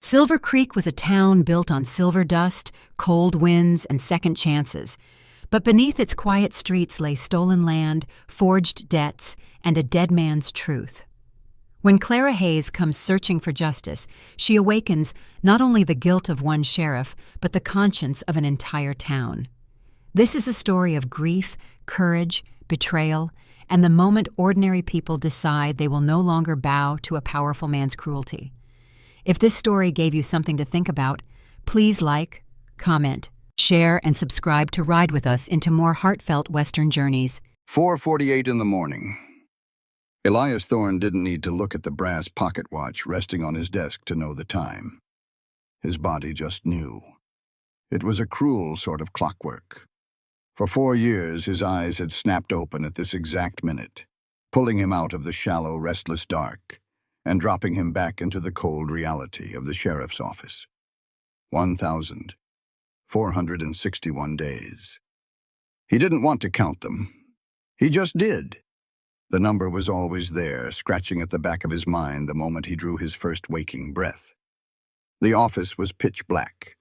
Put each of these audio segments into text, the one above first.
Silver Creek was a town built on silver dust, cold winds, and second chances. But beneath its quiet streets lay stolen land, forged debts, and a dead man's truth. When Clara Hayes comes searching for justice, she awakens not only the guilt of one sheriff, but the conscience of an entire town. This is a story of grief, courage, betrayal, and the moment ordinary people decide they will no longer bow to a powerful man's cruelty. If this story gave you something to think about, please like, comment, share, and subscribe to ride with us into more heartfelt Western journeys. 4:48 in the morning. Elias Thorne didn't need to look at the brass pocket watch resting on his desk to know the time. His body just knew. It was a cruel sort of clockwork. For 4 years, his eyes had snapped open at this exact minute, pulling him out of the shallow, restless dark and dropping him back into the cold reality of the sheriff's office. 1,461 days. He didn't want to count them. He just did. The number was always there, scratching at the back of his mind the moment he drew his first waking breath. The office was pitch black.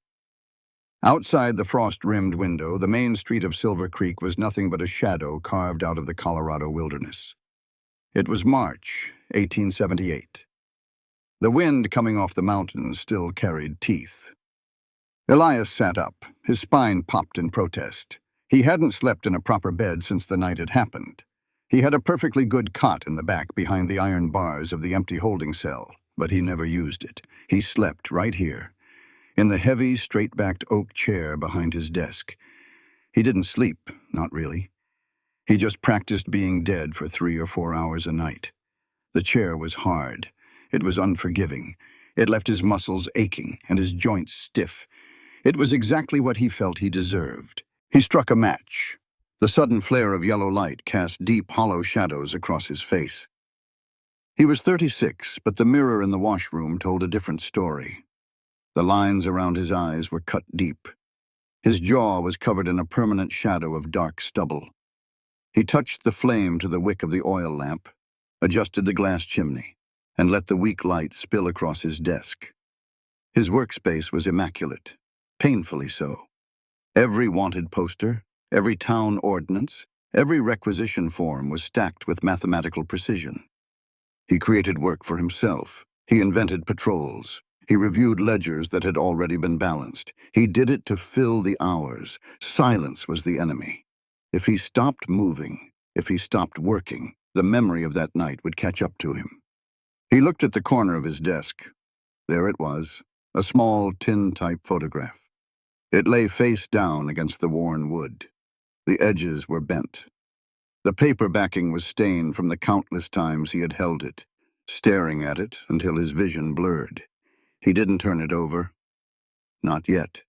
Outside the frost-rimmed window, the main street of Silver Creek was nothing but a shadow carved out of the Colorado wilderness. It was March, 1878. The wind coming off the mountains still carried teeth. Elias sat up. His spine popped in protest. He hadn't slept in a proper bed since the night had happened. He had a perfectly good cot in the back behind the iron bars of the empty holding cell, but he never used it. He slept right here, in the heavy, straight-backed oak chair behind his desk. He didn't sleep, not really. He just practiced being dead for 3 or 4 hours a night. The chair was hard. It was unforgiving. It left his muscles aching and his joints stiff. It was exactly what he felt he deserved. He struck a match. The sudden flare of yellow light cast deep, hollow shadows across his face. He was 36, but the mirror in the washroom told a different story. The lines around his eyes were cut deep. His jaw was covered in a permanent shadow of dark stubble. He touched the flame to the wick of the oil lamp, adjusted the glass chimney, and let the weak light spill across his desk. His workspace was immaculate, painfully so. Every wanted poster, every town ordinance, every requisition form was stacked with mathematical precision. He created work for himself. He invented patrols. He reviewed ledgers that had already been balanced. He did it to fill the hours. Silence was the enemy. If he stopped moving, if he stopped working, the memory of that night would catch up to him. He looked at the corner of his desk. There it was, a small tin-type photograph. It lay face down against the worn wood. The edges were bent. The paper backing was stained from the countless times he had held it, staring at it until his vision blurred. He didn't turn it over. Not yet.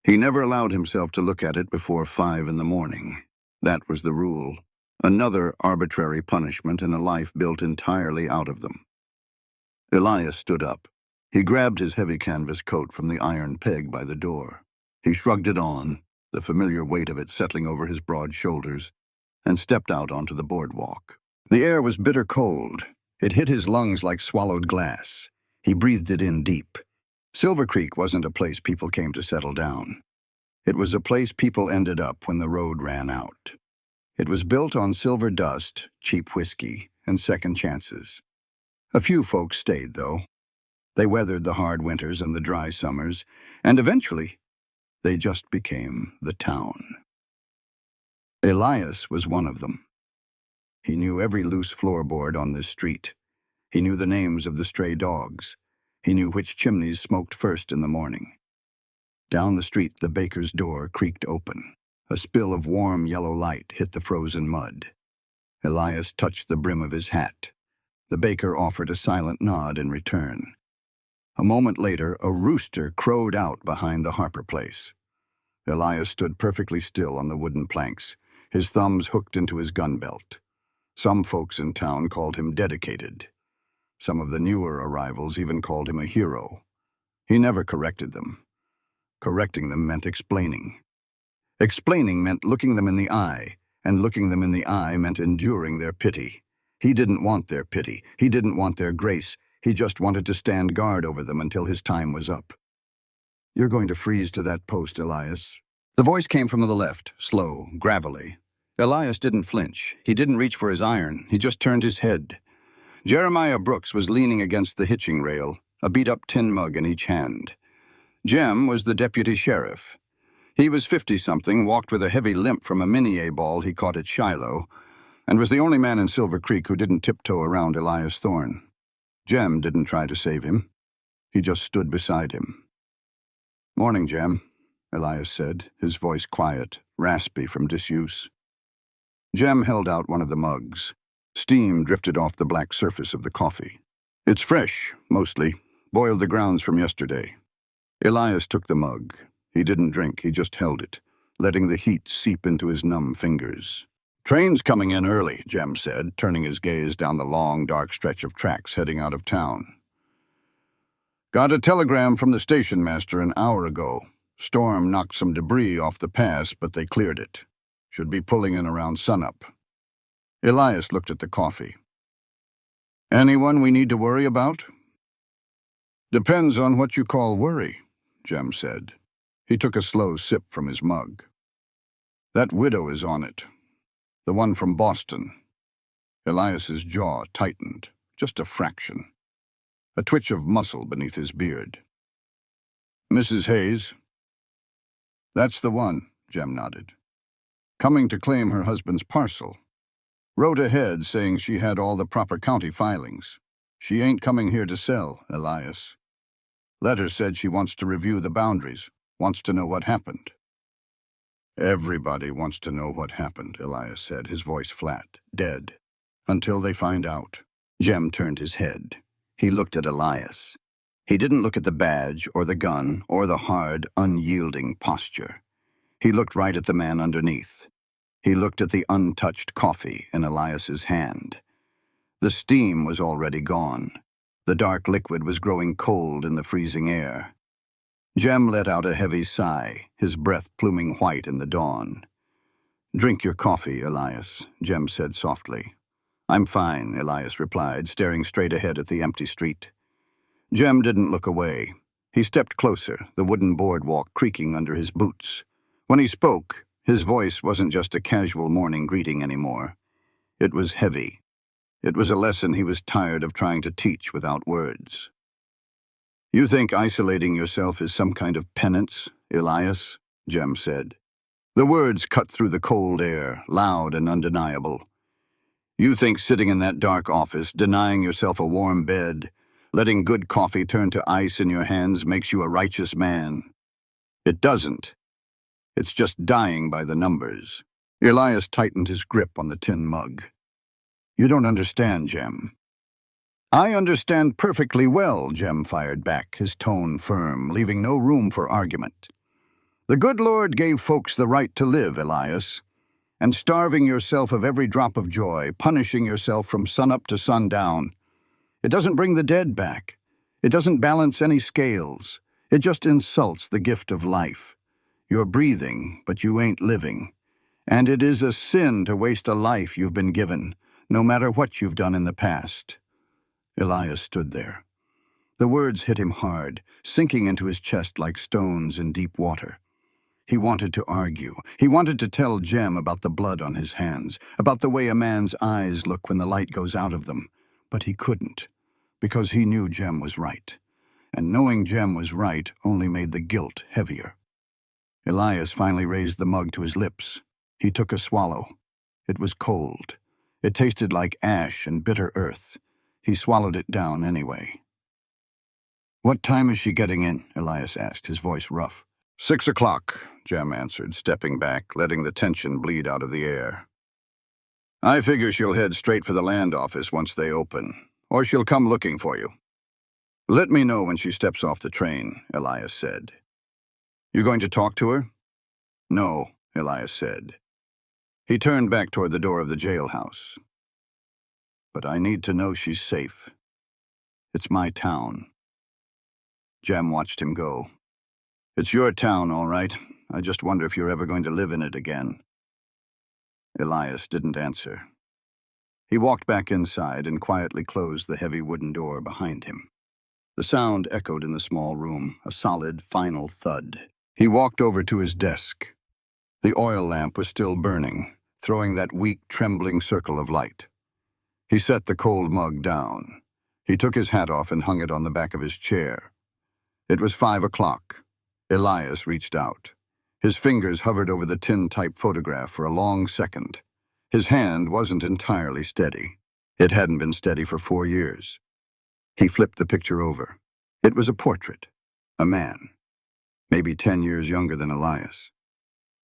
He never allowed himself to look at it before 5 in the morning. That was the rule. Another arbitrary punishment in a life built entirely out of them. Elias stood up. He grabbed his heavy canvas coat from the iron peg by the door. He shrugged it on, the familiar weight of it settling over his broad shoulders, and stepped out onto the boardwalk. The air was bitter cold. It hit his lungs like swallowed glass. He breathed it in deep. Silver Creek wasn't a place people came to settle down. It was a place people ended up when the road ran out. It was built on silver dust, cheap whiskey, and second chances. A few folks stayed, though. They weathered the hard winters and the dry summers, and eventually, they just became the town. Elias was one of them. He knew every loose floorboard on this street. He knew the names of the stray dogs. He knew which chimneys smoked first in the morning. Down the street, the baker's door creaked open. A spill of warm yellow light hit the frozen mud. Elias touched the brim of his hat. The baker offered a silent nod in return. A moment later, a rooster crowed out behind the Harper place. Elias stood perfectly still on the wooden planks, his thumbs hooked into his gun belt. Some folks in town called him dedicated. Some of the newer arrivals even called him a hero. He never corrected them. Correcting them meant explaining. Explaining meant looking them in the eye, and looking them in the eye meant enduring their pity. He didn't want their pity. He didn't want their grace. He just wanted to stand guard over them until his time was up. "You're going to freeze to that post, Elias." The voice came from the left, slow, gravelly. Elias didn't flinch. He didn't reach for his iron. He just turned his head. Jeremiah Brooks was leaning against the hitching rail, a beat-up tin mug in each hand. Jem was the deputy sheriff. He was 50-something, walked with a heavy limp from a mini-A ball he caught at Shiloh, and was the only man in Silver Creek who didn't tiptoe around Elias Thorne. Jem didn't try to save him. He just stood beside him. "Morning, Jem," Elias said, his voice quiet, raspy from disuse. Jem held out one of the mugs. Steam drifted off the black surface of the coffee. "It's fresh, mostly. Boiled the grounds from yesterday." Elias took the mug. He didn't drink, he just held it, letting the heat seep into his numb fingers. "Train's coming in early," Jem said, turning his gaze down the long, dark stretch of tracks heading out of town. "Got a telegram from the station master an hour ago. Storm knocked some debris off the pass, but they cleared it. Should be pulling in around sunup." Elias looked at the coffee. "Anyone we need to worry about?" "Depends on what you call worry," Jem said. He took a slow sip from his mug. "That widow is on it. The one from Boston." Elias's jaw tightened, just a fraction. A twitch of muscle beneath his beard. "Mrs. Hayes?" "That's the one," Jem nodded. "Coming to claim her husband's parcel. Wrote ahead saying she had all the proper county filings. She ain't coming here to sell, Elias. Letter said she wants to review the boundaries, wants to know what happened." "Everybody wants to know what happened," Elias said, his voice flat, dead. "Until they find out." Jem turned his head. He looked at Elias. He didn't look at the badge or the gun or the hard, unyielding posture. He looked right at the man underneath. He looked at the untouched coffee in Elias's hand. The steam was already gone. The dark liquid was growing cold in the freezing air. Jem let out a heavy sigh, his breath pluming white in the dawn. "Drink your coffee, Elias," Jem said softly. "I'm fine," Elias replied, staring straight ahead at the empty street. Jem didn't look away. He stepped closer, the wooden boardwalk creaking under his boots. When he spoke, his voice wasn't just a casual morning greeting anymore. It was heavy. It was a lesson he was tired of trying to teach without words. "You think isolating yourself is some kind of penance, Elias?" Jem said. The words cut through the cold air, loud and undeniable. "You think sitting in that dark office, denying yourself a warm bed, letting good coffee turn to ice in your hands makes you a righteous man. It doesn't. It's just dying by the numbers." Elias tightened his grip on the tin mug. "You don't understand, Jem." "I understand perfectly well," Jem fired back, his tone firm, leaving no room for argument. "The good Lord gave folks the right to live, Elias. And starving yourself of every drop of joy, punishing yourself from sunup to sundown, it doesn't bring the dead back. It doesn't balance any scales. It just insults the gift of life. You're breathing, but you ain't living. And it is a sin to waste a life you've been given, no matter what you've done in the past." Elias stood there. The words hit him hard, sinking into his chest like stones in deep water. He wanted to argue. He wanted to tell Jem about the blood on his hands, about the way a man's eyes look when the light goes out of them. But he couldn't, because he knew Jem was right. And knowing Jem was right only made the guilt heavier. Elias finally raised the mug to his lips. He took a swallow. It was cold. It tasted like ash and bitter earth. He swallowed it down anyway. "What time is she getting in?" Elias asked, his voice rough. 6 o'clock, Jem answered, stepping back, letting the tension bleed out of the air. "I figure she'll head straight for the land office once they open, or she'll come looking for you." "Let me know when she steps off the train," Elias said. "You going to talk to her?" "No," Elias said. He turned back toward the door of the jailhouse. "But I need to know she's safe. It's my town." Jem watched him go. "It's your town, all right. I just wonder if you're ever going to live in it again." Elias didn't answer. He walked back inside and quietly closed the heavy wooden door behind him. The sound echoed in the small room, a solid, final thud. He walked over to his desk. The oil lamp was still burning, throwing that weak, trembling circle of light. He set the cold mug down. He took his hat off and hung it on the back of his chair. It was 5 o'clock. Elias reached out. His fingers hovered over the tin-type photograph for a long second. His hand wasn't entirely steady. It hadn't been steady for 4 years. He flipped the picture over. It was a portrait. A man. Maybe 10 years younger than Elias.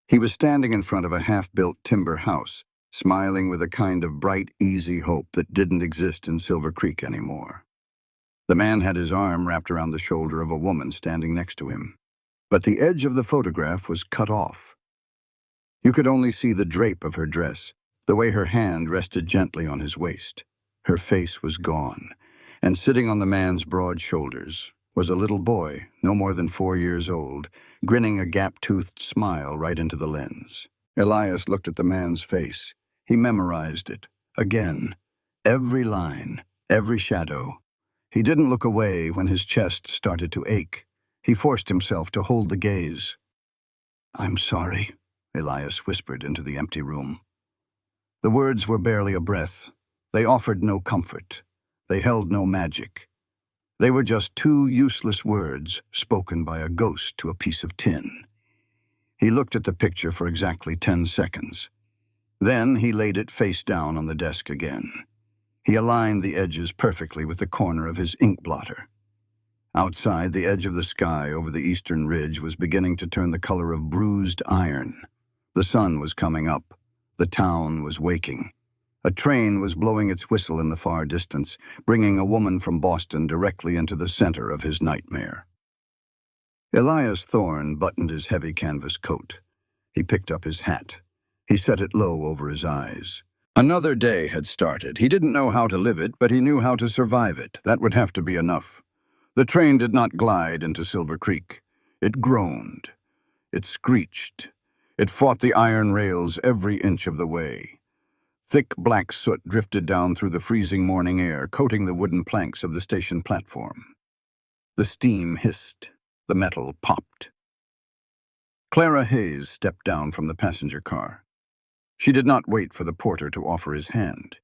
He was standing in front of a half-built timber house, smiling with a kind of bright, easy hope that didn't exist in Silver Creek anymore. The man had his arm wrapped around the shoulder of a woman standing next to him. But the edge of the photograph was cut off. You could only see the drape of her dress, the way her hand rested gently on his waist. Her face was gone, and sitting on the man's broad shoulders was a little boy, no more than 4 years old, grinning a gap-toothed smile right into the lens. Elias looked at the man's face. He memorized it. Again. Every line, every shadow. He didn't look away when his chest started to ache. He forced himself to hold the gaze. "I'm sorry," Elias whispered into the empty room. The words were barely a breath. They offered no comfort. They held no magic. They were just 2 useless words spoken by a ghost to a piece of tin. He looked at the picture for exactly 10 seconds. Then he laid it face down on the desk again. He aligned the edges perfectly with the corner of his ink blotter. Outside, the edge of the sky over the eastern ridge was beginning to turn the color of bruised iron. The sun was coming up. The town was waking. A train was blowing its whistle in the far distance, bringing a woman from Boston directly into the center of his nightmare. Elias Thorne buttoned his heavy canvas coat. He picked up his hat. He set it low over his eyes. Another day had started. He didn't know how to live it, but he knew how to survive it. That would have to be enough. The train did not glide into Silver Creek. It groaned. It screeched. It fought the iron rails every inch of the way. Thick black soot drifted down through the freezing morning air, coating the wooden planks of the station platform. The steam hissed. The metal popped. Clara Hayes stepped down from the passenger car. She did not wait for the porter to offer his hand.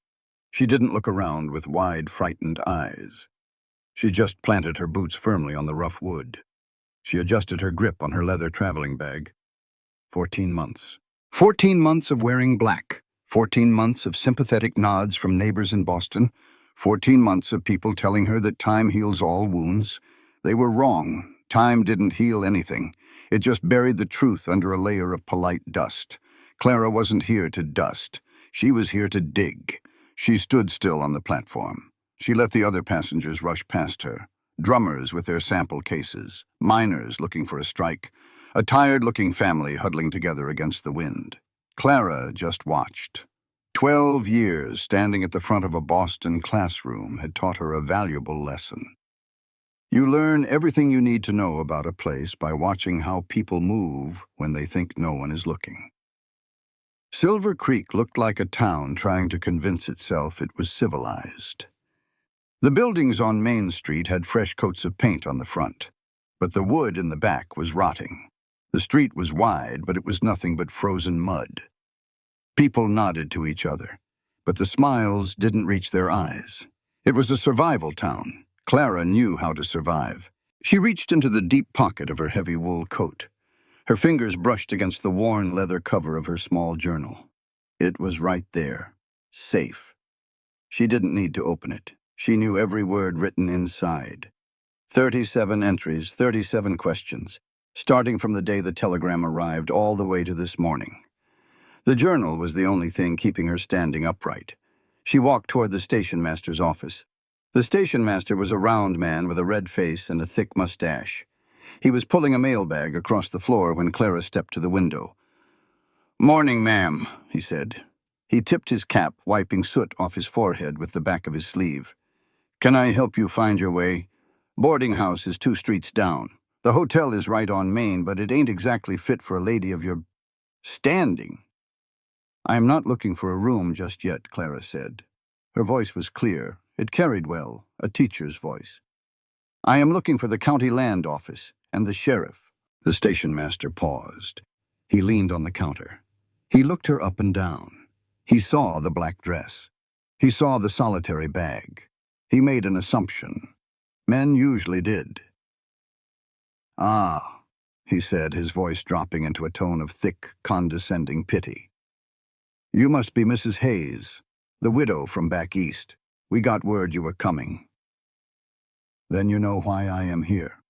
She didn't look around with wide, frightened eyes. She just planted her boots firmly on the rough wood. She adjusted her grip on her leather traveling bag. 14 months. 14 months of wearing black. 14 months of sympathetic nods from neighbors in Boston. 14 months of people telling her that time heals all wounds. They were wrong. Time didn't heal anything. It just buried the truth under a layer of polite dust. Clara wasn't here to dust. She was here to dig. She stood still on the platform. She let the other passengers rush past her. Drummers with their sample cases. Miners looking for a strike. A tired-looking family huddling together against the wind. Clara just watched. 12 years standing at the front of a Boston classroom had taught her a valuable lesson. You learn everything you need to know about a place by watching how people move when they think no one is looking. Silver Creek looked like a town trying to convince itself it was civilized. The buildings on Main Street had fresh coats of paint on the front, but the wood in the back was rotting. The street was wide, but it was nothing but frozen mud. People nodded to each other, but the smiles didn't reach their eyes. It was a survival town. Clara knew how to survive. She reached into the deep pocket of her heavy wool coat. Her fingers brushed against the worn leather cover of her small journal. It was right there, safe. She didn't need to open it. She knew every word written inside. 37 entries, 37 questions, starting from the day the telegram arrived all the way to this morning. The journal was the only thing keeping her standing upright. She walked toward the station master's office. The station master was a round man with a red face and a thick mustache. He was pulling a mailbag across the floor when Clara stepped to the window. "Morning, ma'am," he said. He tipped his cap, wiping soot off his forehead with the back of his sleeve. "Can I help you find your way? Boarding house is 2 streets down. The hotel is right on Main, but it ain't exactly fit for a lady of your standing." "I am not looking for a room just yet," Clara said. Her voice was clear. It carried well, a teacher's voice. "I am looking for the county land office and the sheriff." The station master paused. He leaned on the counter. He looked her up and down. He saw the black dress. He saw the solitary bag. He made an assumption. Men usually did. "Ah," he said, his voice dropping into a tone of thick, condescending pity. "You must be Mrs. Hayes, the widow from back east. We got word you were coming." "Then you know why I am here."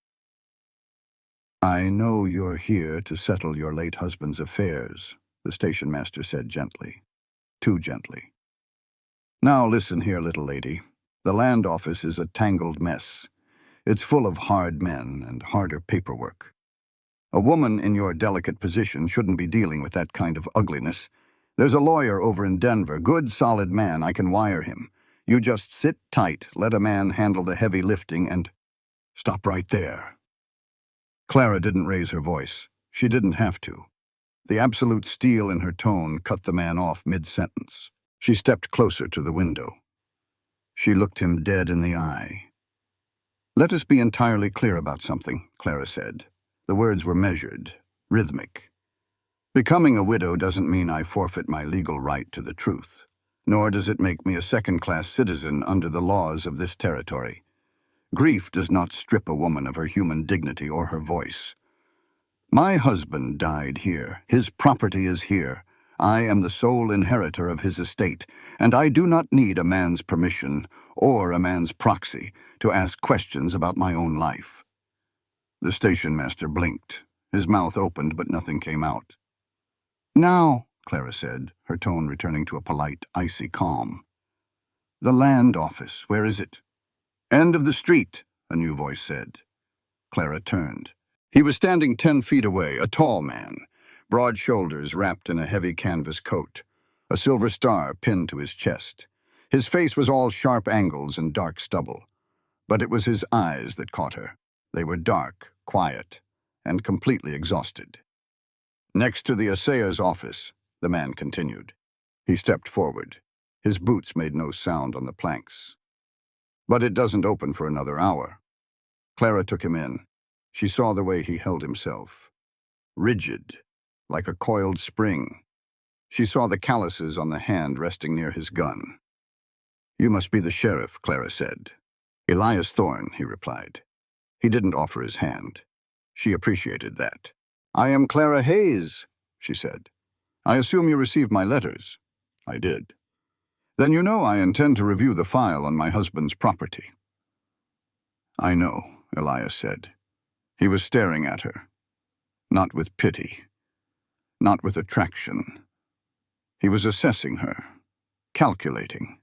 "I know you're here to settle your late husband's affairs," the station master said gently. Too gently. "Now listen here, little lady. The land office is a tangled mess. It's full of hard men and harder paperwork. A woman in your delicate position shouldn't be dealing with that kind of ugliness. There's a lawyer over in Denver, good, solid man, I can wire him. You just sit tight, let a man handle the heavy lifting, and—" "Stop right there." Clara didn't raise her voice. She didn't have to. The absolute steel in her tone cut the man off mid-sentence. She stepped closer to the window. She looked him dead in the eye. "Let us be entirely clear about something," Clara said. The words were measured, rhythmic. "Becoming a widow doesn't mean I forfeit my legal right to the truth, nor does it make me a second-class citizen under the laws of this territory. Grief does not strip a woman of her human dignity or her voice. My husband died here. His property is here. I am the sole inheritor of his estate, and I do not need a man's permission or a man's proxy to ask questions about my own life." The station master blinked. His mouth opened, but nothing came out. "Now," Clara said, her tone returning to a polite, icy calm. "The land office, where is it?" "End of the street," a new voice said. Clara turned. He was standing 10 feet away, a tall man, broad shoulders wrapped in a heavy canvas coat, a silver star pinned to his chest. His face was all sharp angles and dark stubble, but it was his eyes that caught her. They were dark, quiet, and completely exhausted. "Next to the assayer's office," the man continued. He stepped forward. His boots made no sound on the planks. "But it doesn't open for another hour." Clara took him in. She saw the way he held himself. Rigid, like a coiled spring. She saw the calluses on the hand resting near his gun. "You must be the sheriff," Clara said. "Elias Thorne," he replied. He didn't offer his hand. She appreciated that. "I am Clara Hayes," she said. "I assume you received my letters." "I did." "Then you know I intend to review the file on my husband's property." "I know," Elias said. He was staring at her. Not with pity. Not with attraction. He was assessing her. Calculating.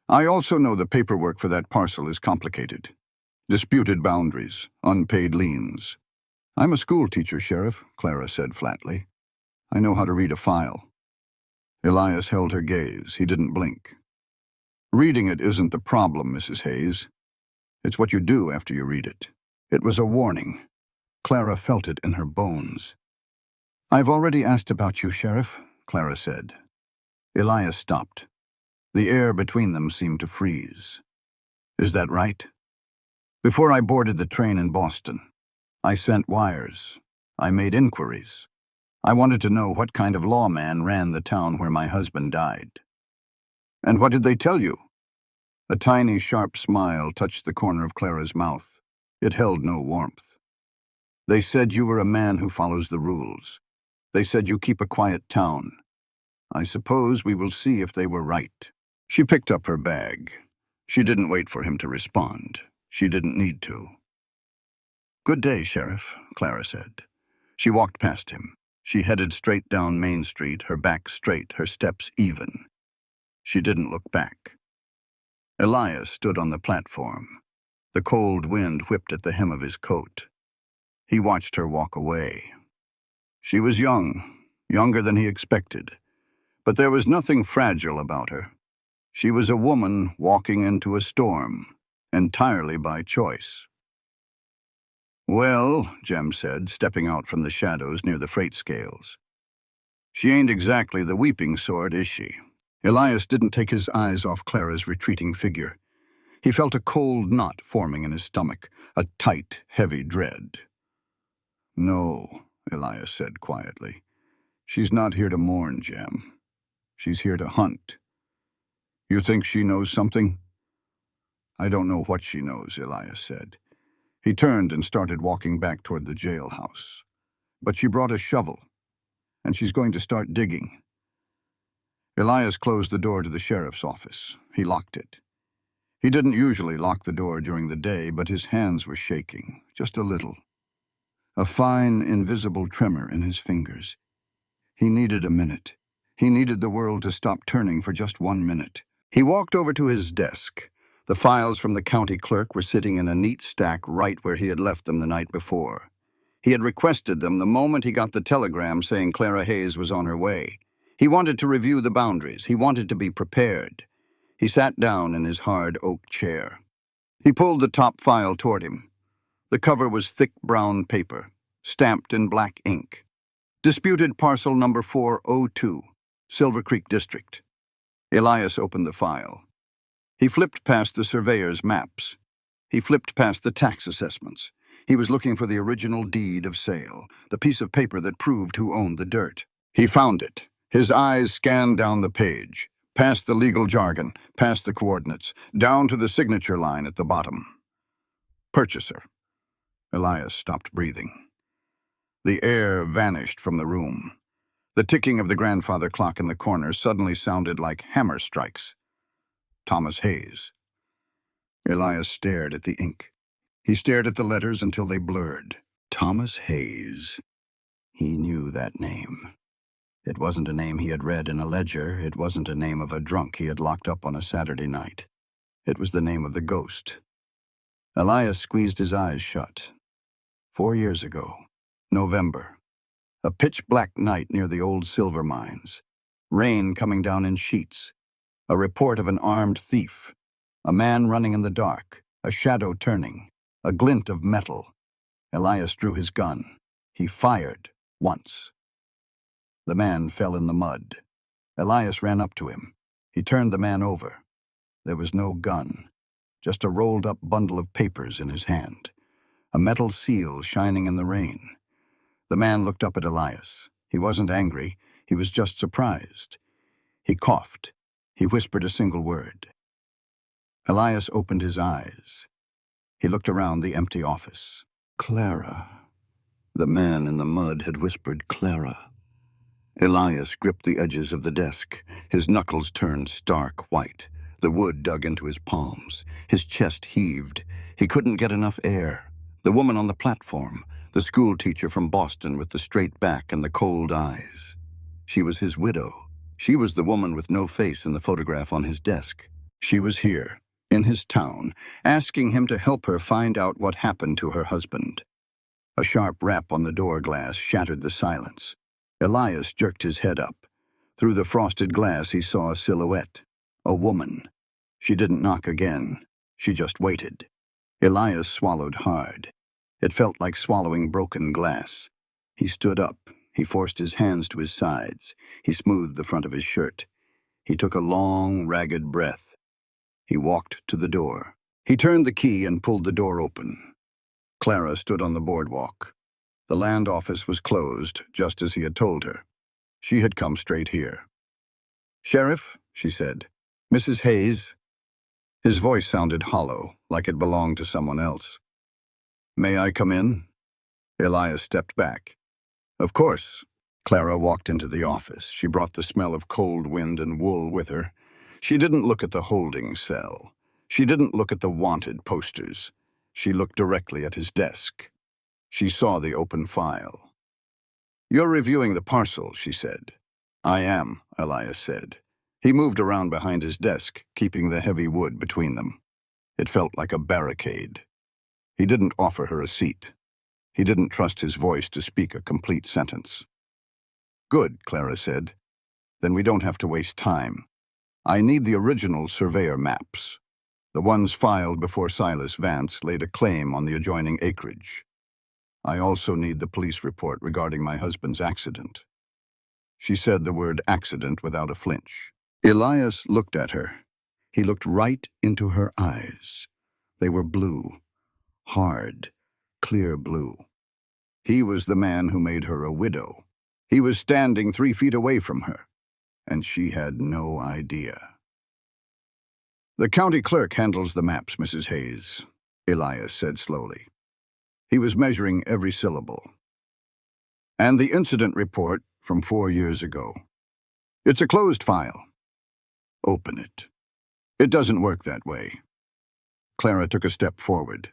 "I also know the paperwork for that parcel is complicated. Disputed boundaries, unpaid liens." "I'm a school teacher, Sheriff," Clara said flatly. "I know how to read a file." Elias held her gaze. He didn't blink. "Reading it isn't the problem, Mrs. Hayes. It's what you do after you read it." It was a warning. Clara felt it in her bones. "I've already asked about you, Sheriff," Clara said. Elias stopped. The air between them seemed to freeze. "Is that right?" "Before I boarded the train in Boston, I sent wires. I made inquiries. I wanted to know what kind of lawman ran the town where my husband died." "And what did they tell you?" A tiny, sharp smile touched the corner of Clara's mouth. It held no warmth. "They said you were a man who follows the rules. They said you keep a quiet town. I suppose we will see if they were right." She picked up her bag. She didn't wait for him to respond. She didn't need to. "Good day, Sheriff," Clara said. She walked past him. She headed straight down Main Street, her back straight, her steps even. She didn't look back. Elias stood on the platform. The cold wind whipped at the hem of his coat. He watched her walk away. She was young, younger than he expected, but there was nothing fragile about her. She was a woman walking into a storm, entirely by choice. "Well," Jem said, stepping out from the shadows near the freight scales. "She ain't exactly the weeping sort, is she?" Elias didn't take his eyes off Clara's retreating figure. He felt a cold knot forming in his stomach, a tight, heavy dread. "No," Elias said quietly. "She's not here to mourn, Jem. She's here to hunt. You think she knows something?" "I don't know what she knows," Elias said. He turned and started walking back toward the jailhouse. "But she brought a shovel, and she's going to start digging." Elias closed the door to the sheriff's office. He locked it. He didn't usually lock the door during the day, but his hands were shaking, just a little. A fine, invisible tremor in his fingers. He needed a minute. He needed the world to stop turning for just 1 minute. He walked over to his desk. The files from the county clerk were sitting in a neat stack right where he had left them the night before. He had requested them the moment he got the telegram saying Clara Hayes was on her way. He wanted to review the boundaries. He wanted to be prepared. He sat down in his hard oak chair. He pulled the top file toward him. The cover was thick brown paper, stamped in black ink. Disputed parcel number 402, Silver Creek District. Elias opened the file. He flipped past the surveyor's maps. He flipped past the tax assessments. He was looking for the original deed of sale, the piece of paper that proved who owned the dirt. He found it. His eyes scanned down the page, past the legal jargon, past the coordinates, down to the signature line at the bottom. Purchaser. Elias stopped breathing. The air vanished from the room. The ticking of the grandfather clock in the corner suddenly sounded like hammer strikes. Thomas Hayes. Elias stared at the ink. He stared at the letters until they blurred. Thomas Hayes. He knew that name. It wasn't a name he had read in a ledger. It wasn't a name of a drunk he had locked up on a Saturday night. It was the name of the ghost. Elias squeezed his eyes shut. 4 years ago, November. A pitch-black night near the old silver mines. Rain coming down in sheets. A report of an armed thief. A man running in the dark. A shadow turning. A glint of metal. Elias drew his gun. He fired once. The man fell in the mud. Elias ran up to him. He turned the man over. There was no gun, just a rolled-up bundle of papers in his hand. A metal seal shining in the rain. The man looked up at Elias. He wasn't angry. He was just surprised. He coughed. He whispered a single word. Elias opened his eyes. He looked around the empty office. Clara. The man in the mud had whispered Clara. Elias gripped the edges of the desk. His knuckles turned stark white. The wood dug into his palms. His chest heaved. He couldn't get enough air. The woman on the platform, the school teacher from Boston with the straight back and the cold eyes. She was his widow. She was the woman with no face in the photograph on his desk. She was here, in his town, asking him to help her find out what happened to her husband. A sharp rap on the door glass shattered the silence. Elias jerked his head up. Through the frosted glass he saw a silhouette. A woman. She didn't knock again. She just waited. Elias swallowed hard. It felt like swallowing broken glass. He stood up. He forced his hands to his sides. He smoothed the front of his shirt. He took a long, ragged breath. He walked to the door. He turned the key and pulled the door open. Clara stood on the boardwalk. The land office was closed, just as he had told her. She had come straight here. "Sheriff," she said. "Mrs. Hayes." His voice sounded hollow, like it belonged to someone else. "May I come in?" Elias stepped back. "Of course." Clara walked into the office. She brought the smell of cold wind and wool with her. She didn't look at the holding cell. She didn't look at the wanted posters. She looked directly at his desk. She saw the open file. "You're reviewing the parcel," she said. "I am," Elias said. He moved around behind his desk, keeping the heavy wood between them. It felt like a barricade. He didn't offer her a seat. He didn't trust his voice to speak a complete sentence. "Good," Clara said. "Then we don't have to waste time. I need the original surveyor maps. The ones filed before Silas Vance laid a claim on the adjoining acreage. I also need the police report regarding my husband's accident." She said the word accident without a flinch. Elias looked at her. He looked right into her eyes. They were blue, hard, clear blue. He was the man who made her a widow. He was standing 3 feet away from her, and she had no idea. "The county clerk handles the maps, Mrs. Hayes," Elias said slowly. He was measuring every syllable. "And the incident report from 4 years ago. It's a closed file. Open it." "It doesn't work that way." Clara took a step forward.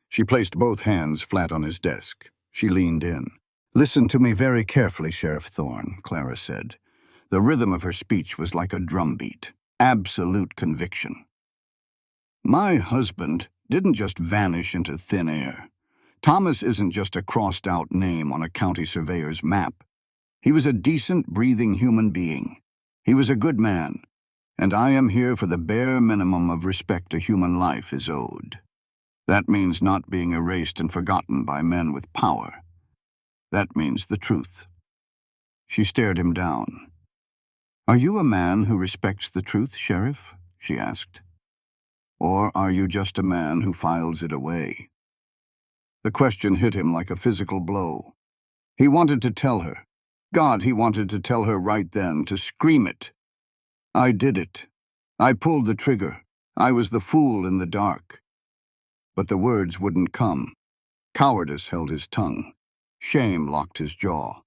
She placed both hands flat on his desk. She leaned in. "Listen to me very carefully, Sheriff Thorne," Clara said. The rhythm of her speech was like a drumbeat. Absolute conviction. "My husband didn't just vanish into thin air. Thomas isn't just a crossed-out name on a county surveyor's map. He was a decent, breathing human being. He was a good man, and I am here for the bare minimum of respect a human life is owed. That means not being erased and forgotten by men with power. That means the truth." She stared him down. "Are you a man who respects the truth, Sheriff?" she asked. "Or are you just a man who files it away?" The question hit him like a physical blow. He wanted to tell her. God, he wanted to tell her right then, to scream it. "I did it. I pulled the trigger. I was the fool in the dark." But the words wouldn't come. Cowardice held his tongue. Shame locked his jaw.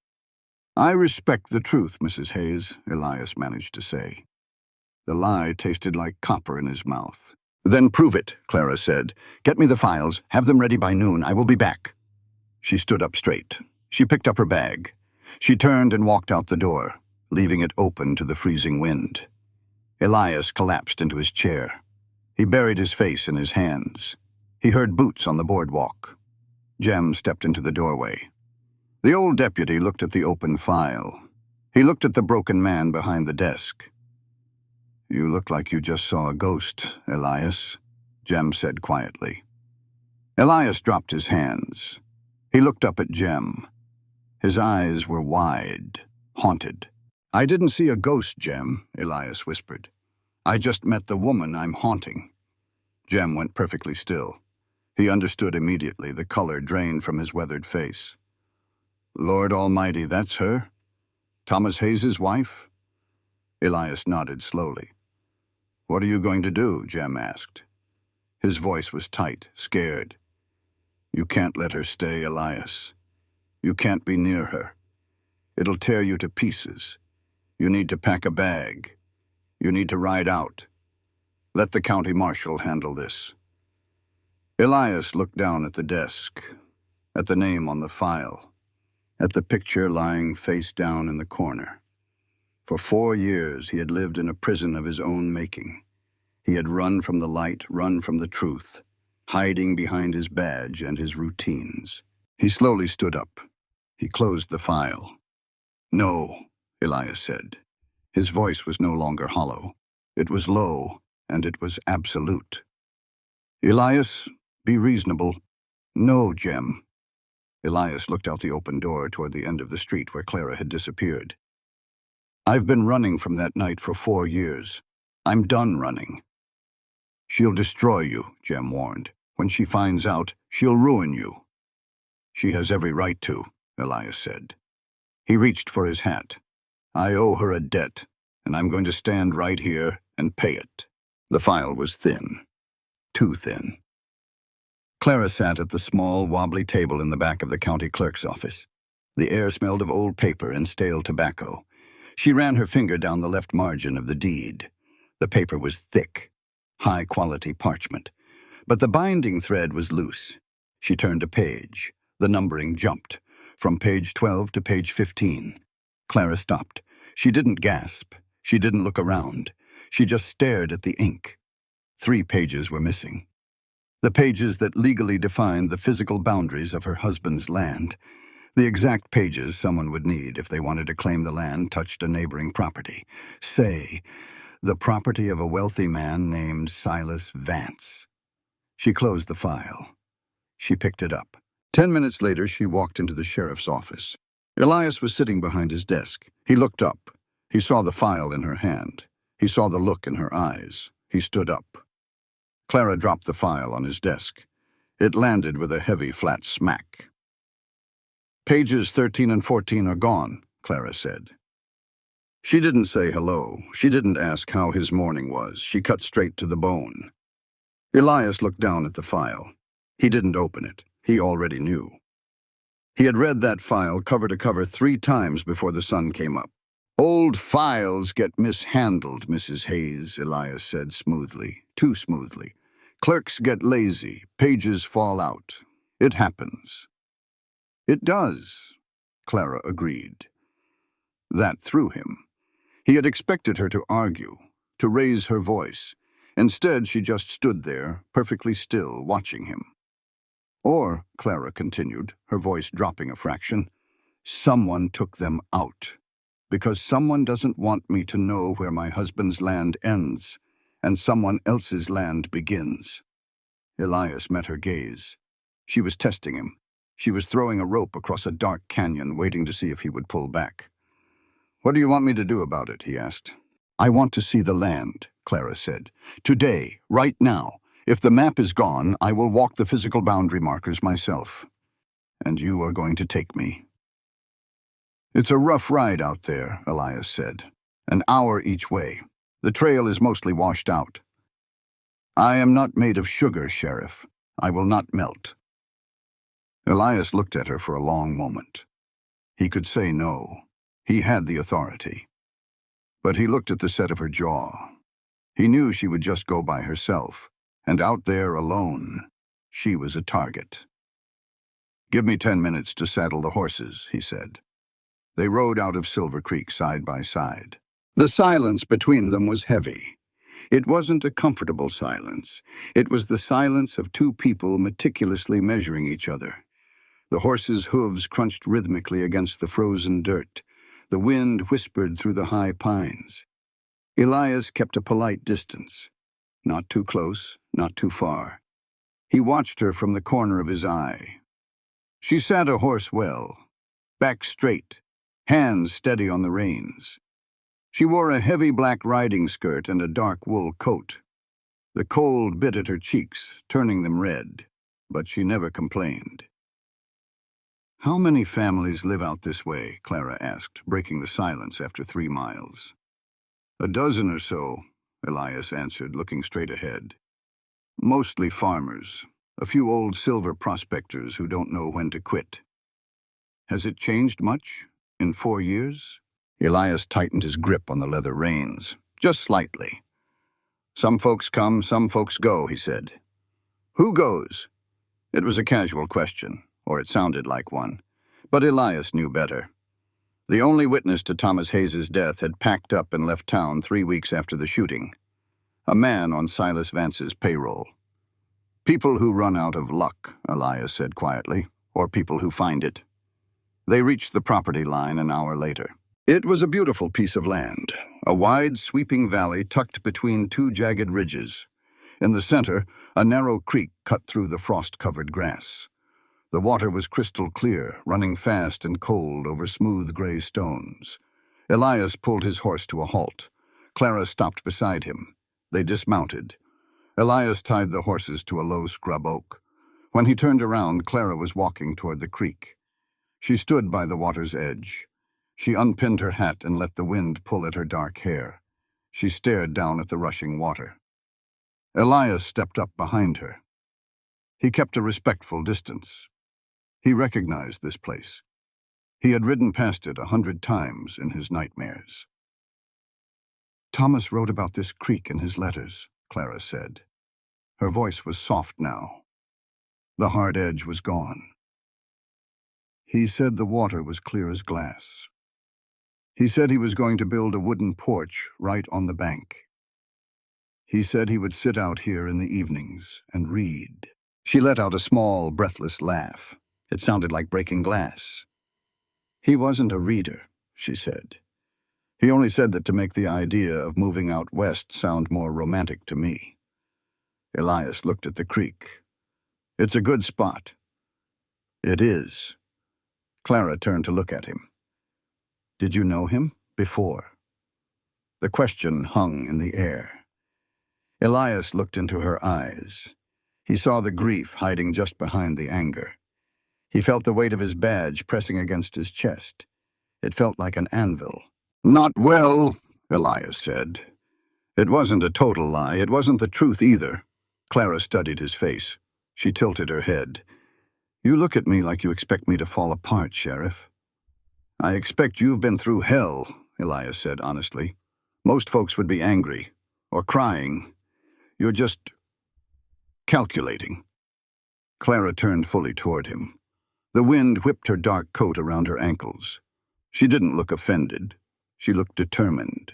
"I respect the truth, Mrs. Hayes," Elias managed to say. The lie tasted like copper in his mouth. "Then prove it," Clara said. "Get me the files. Have them ready by noon. I will be back." She stood up straight. She picked up her bag. She turned and walked out the door, leaving it open to the freezing wind. Elias collapsed into his chair. He buried his face in his hands. He heard boots on the boardwalk. Jem stepped into the doorway. The old deputy looked at the open file. He looked at the broken man behind the desk. "You look like you just saw a ghost, Elias," Jem said quietly. Elias dropped his hands. He looked up at Jem. His eyes were wide, haunted. "I didn't see a ghost, Jem," Elias whispered. "I just met the woman I'm haunting." Jem went perfectly still. He understood immediately. The color drained from his weathered face. "Lord Almighty, that's her? Thomas Hayes's wife?" Elias nodded slowly. "What are you going to do?" Jem asked. His voice was tight, scared. "You can't let her stay, Elias. You can't be near her. It'll tear you to pieces. You need to pack a bag. You need to ride out. Let the county marshal handle this." Elias looked down at the desk, at the name on the file, at the picture lying face down in the corner. For 4 years he had lived in a prison of his own making. He had run from the light, run from the truth, hiding behind his badge and his routines. He slowly stood up. He closed the file. "No," Elias said. His voice was no longer hollow. It was low, and it was absolute. "Elias, be reasonable." "No, Jem." Elias looked out the open door toward the end of the street where Clara had disappeared. "I've been running from that night for 4 years. I'm done running." "She'll destroy you," Jem warned. "When she finds out, she'll ruin you." "She has every right to," Elias said. He reached for his hat. "I owe her a debt, and I'm going to stand right here and pay it." The file was thin. Too thin. Clara sat at the small, wobbly table in the back of the county clerk's office. The air smelled of old paper and stale tobacco. She ran her finger down the left margin of the deed. The paper was thick, high-quality parchment, but the binding thread was loose. She turned a page. The numbering jumped, from page 12 to page 15. Clara stopped. She didn't gasp. She didn't look around. She just stared at the ink. 3 pages were missing. The pages that legally defined the physical boundaries of her husband's land. The exact pages someone would need if they wanted to claim the land touched a neighboring property. Say, the property of a wealthy man named Silas Vance. She closed the file. She picked it up. 10 minutes later, she walked into the sheriff's office. Elias was sitting behind his desk. He looked up. He saw the file in her hand. He saw the look in her eyes. He stood up. Clara dropped the file on his desk. It landed with a heavy, flat smack. "Pages 13 and 14 are gone," Clara said. She didn't say hello. She didn't ask how his morning was. She cut straight to the bone. Elias looked down at the file. He didn't open it. He already knew. He had read that file cover to cover 3 times before the sun came up. "Old files get mishandled, Mrs. Hayes," Elias said smoothly, too smoothly. "Clerks get lazy, pages fall out. It happens." "It does," Clara agreed. That threw him. He had expected her to argue, to raise her voice. Instead, she just stood there, perfectly still, watching him. "Or," Clara continued, her voice dropping a fraction, "someone took them out. Because someone doesn't want me to know where my husband's land ends and someone else's land begins." Elias met her gaze. She was testing him. She was throwing a rope across a dark canyon, waiting to see if he would pull back. "What do you want me to do about it?" he asked. "I want to see the land," Clara said. "Today, right now. If the map is gone, I will walk the physical boundary markers myself. And you are going to take me." "It's a rough ride out there," Elias said. "An hour each way. The trail is mostly washed out." "I am not made of sugar, Sheriff. I will not melt." Elias looked at her for a long moment. He could say no. He had the authority. But he looked at the set of her jaw. He knew she would just go by herself, and out there alone, she was a target. "Give me 10 minutes to saddle the horses," he said. They rode out of Silver Creek side by side. The silence between them was heavy. It wasn't a comfortable silence. It was the silence of 2 people meticulously measuring each other. The horses' hooves crunched rhythmically against the frozen dirt. The wind whispered through the high pines. Elias kept a polite distance. Not too close, not too far. He watched her from the corner of his eye. She sat a horse well, back straight, hands steady on the reins. She wore a heavy black riding skirt and a dark wool coat. The cold bit at her cheeks, turning them red, but she never complained. "How many families live out this way?" Clara asked, breaking the silence after 3 miles. "A dozen or so," Elias answered, looking straight ahead. "Mostly farmers, a few old silver prospectors who don't know when to quit." "Has it changed much in 4 years?" Elias tightened his grip on the leather reins, just slightly. "Some folks come, some folks go," he said. "Who goes?" It was a casual question, or it sounded like one, but Elias knew better. The only witness to Thomas Hayes's death had packed up and left town 3 weeks after the shooting. A man on Silas Vance's payroll. "People who run out of luck," Elias said quietly, "or people who find it." They reached the property line an hour later. It was a beautiful piece of land, a wide, sweeping valley tucked between 2 jagged ridges. In the center, a narrow creek cut through the frost-covered grass. The water was crystal clear, running fast and cold over smooth gray stones. Elias pulled his horse to a halt. Clara stopped beside him. They dismounted. Elias tied the horses to a low scrub oak. When he turned around, Clara was walking toward the creek. She stood by the water's edge. She unpinned her hat and let the wind pull at her dark hair. She stared down at the rushing water. Elias stepped up behind her. He kept a respectful distance. He recognized this place. He had ridden past it 100 times in his nightmares. "Thomas wrote about this creek in his letters," Clara said. Her voice was soft now. The hard edge was gone. "He said the water was clear as glass. He said he was going to build a wooden porch right on the bank. He said he would sit out here in the evenings and read." She let out a small, breathless laugh. It sounded like breaking glass. "He wasn't a reader," she said. "He only said that to make the idea of moving out west sound more romantic to me." Elias looked at the creek. "It's a good spot." "It is." Clara turned to look at him. "Did you know him before?" The question hung in the air. Elias looked into her eyes. He saw the grief hiding just behind the anger. He felt the weight of his badge pressing against his chest. It felt like an anvil. "Not well," Elias said. It wasn't a total lie. It wasn't the truth either. Clara studied his face. She tilted her head. "You look at me like you expect me to fall apart, Sheriff." "I expect you've been through hell," Elias said honestly. "Most folks would be angry, or crying. You're just calculating." Clara turned fully toward him. The wind whipped her dark coat around her ankles. She didn't look offended. She looked determined.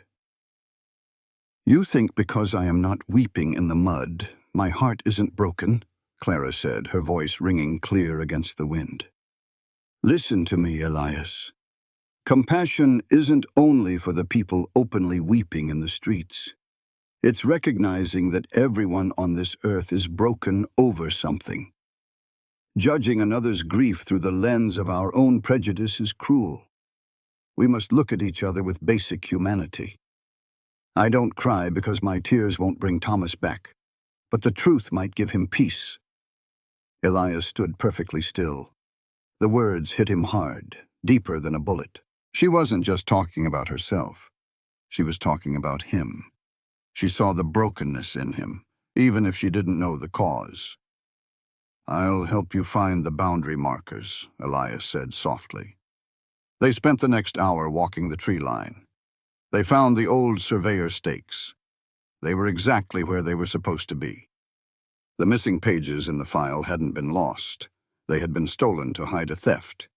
"You think because I am not weeping in the mud, my heart isn't broken," Clara said, her voice ringing clear against the wind. "Listen to me, Elias. Compassion isn't only for the people openly weeping in the streets. It's recognizing that everyone on this earth is broken over something. Judging another's grief through the lens of our own prejudice is cruel. We must look at each other with basic humanity. I don't cry because my tears won't bring Thomas back, but the truth might give him peace." Elias stood perfectly still. The words hit him hard, deeper than a bullet. She wasn't just talking about herself. She was talking about him. She saw the brokenness in him, even if she didn't know the cause. "I'll help you find the boundary markers," Elias said softly. They spent the next hour walking the tree line. They found the old surveyor stakes. They were exactly where they were supposed to be. The missing pages in the file hadn't been lost. They had been stolen to hide a theft.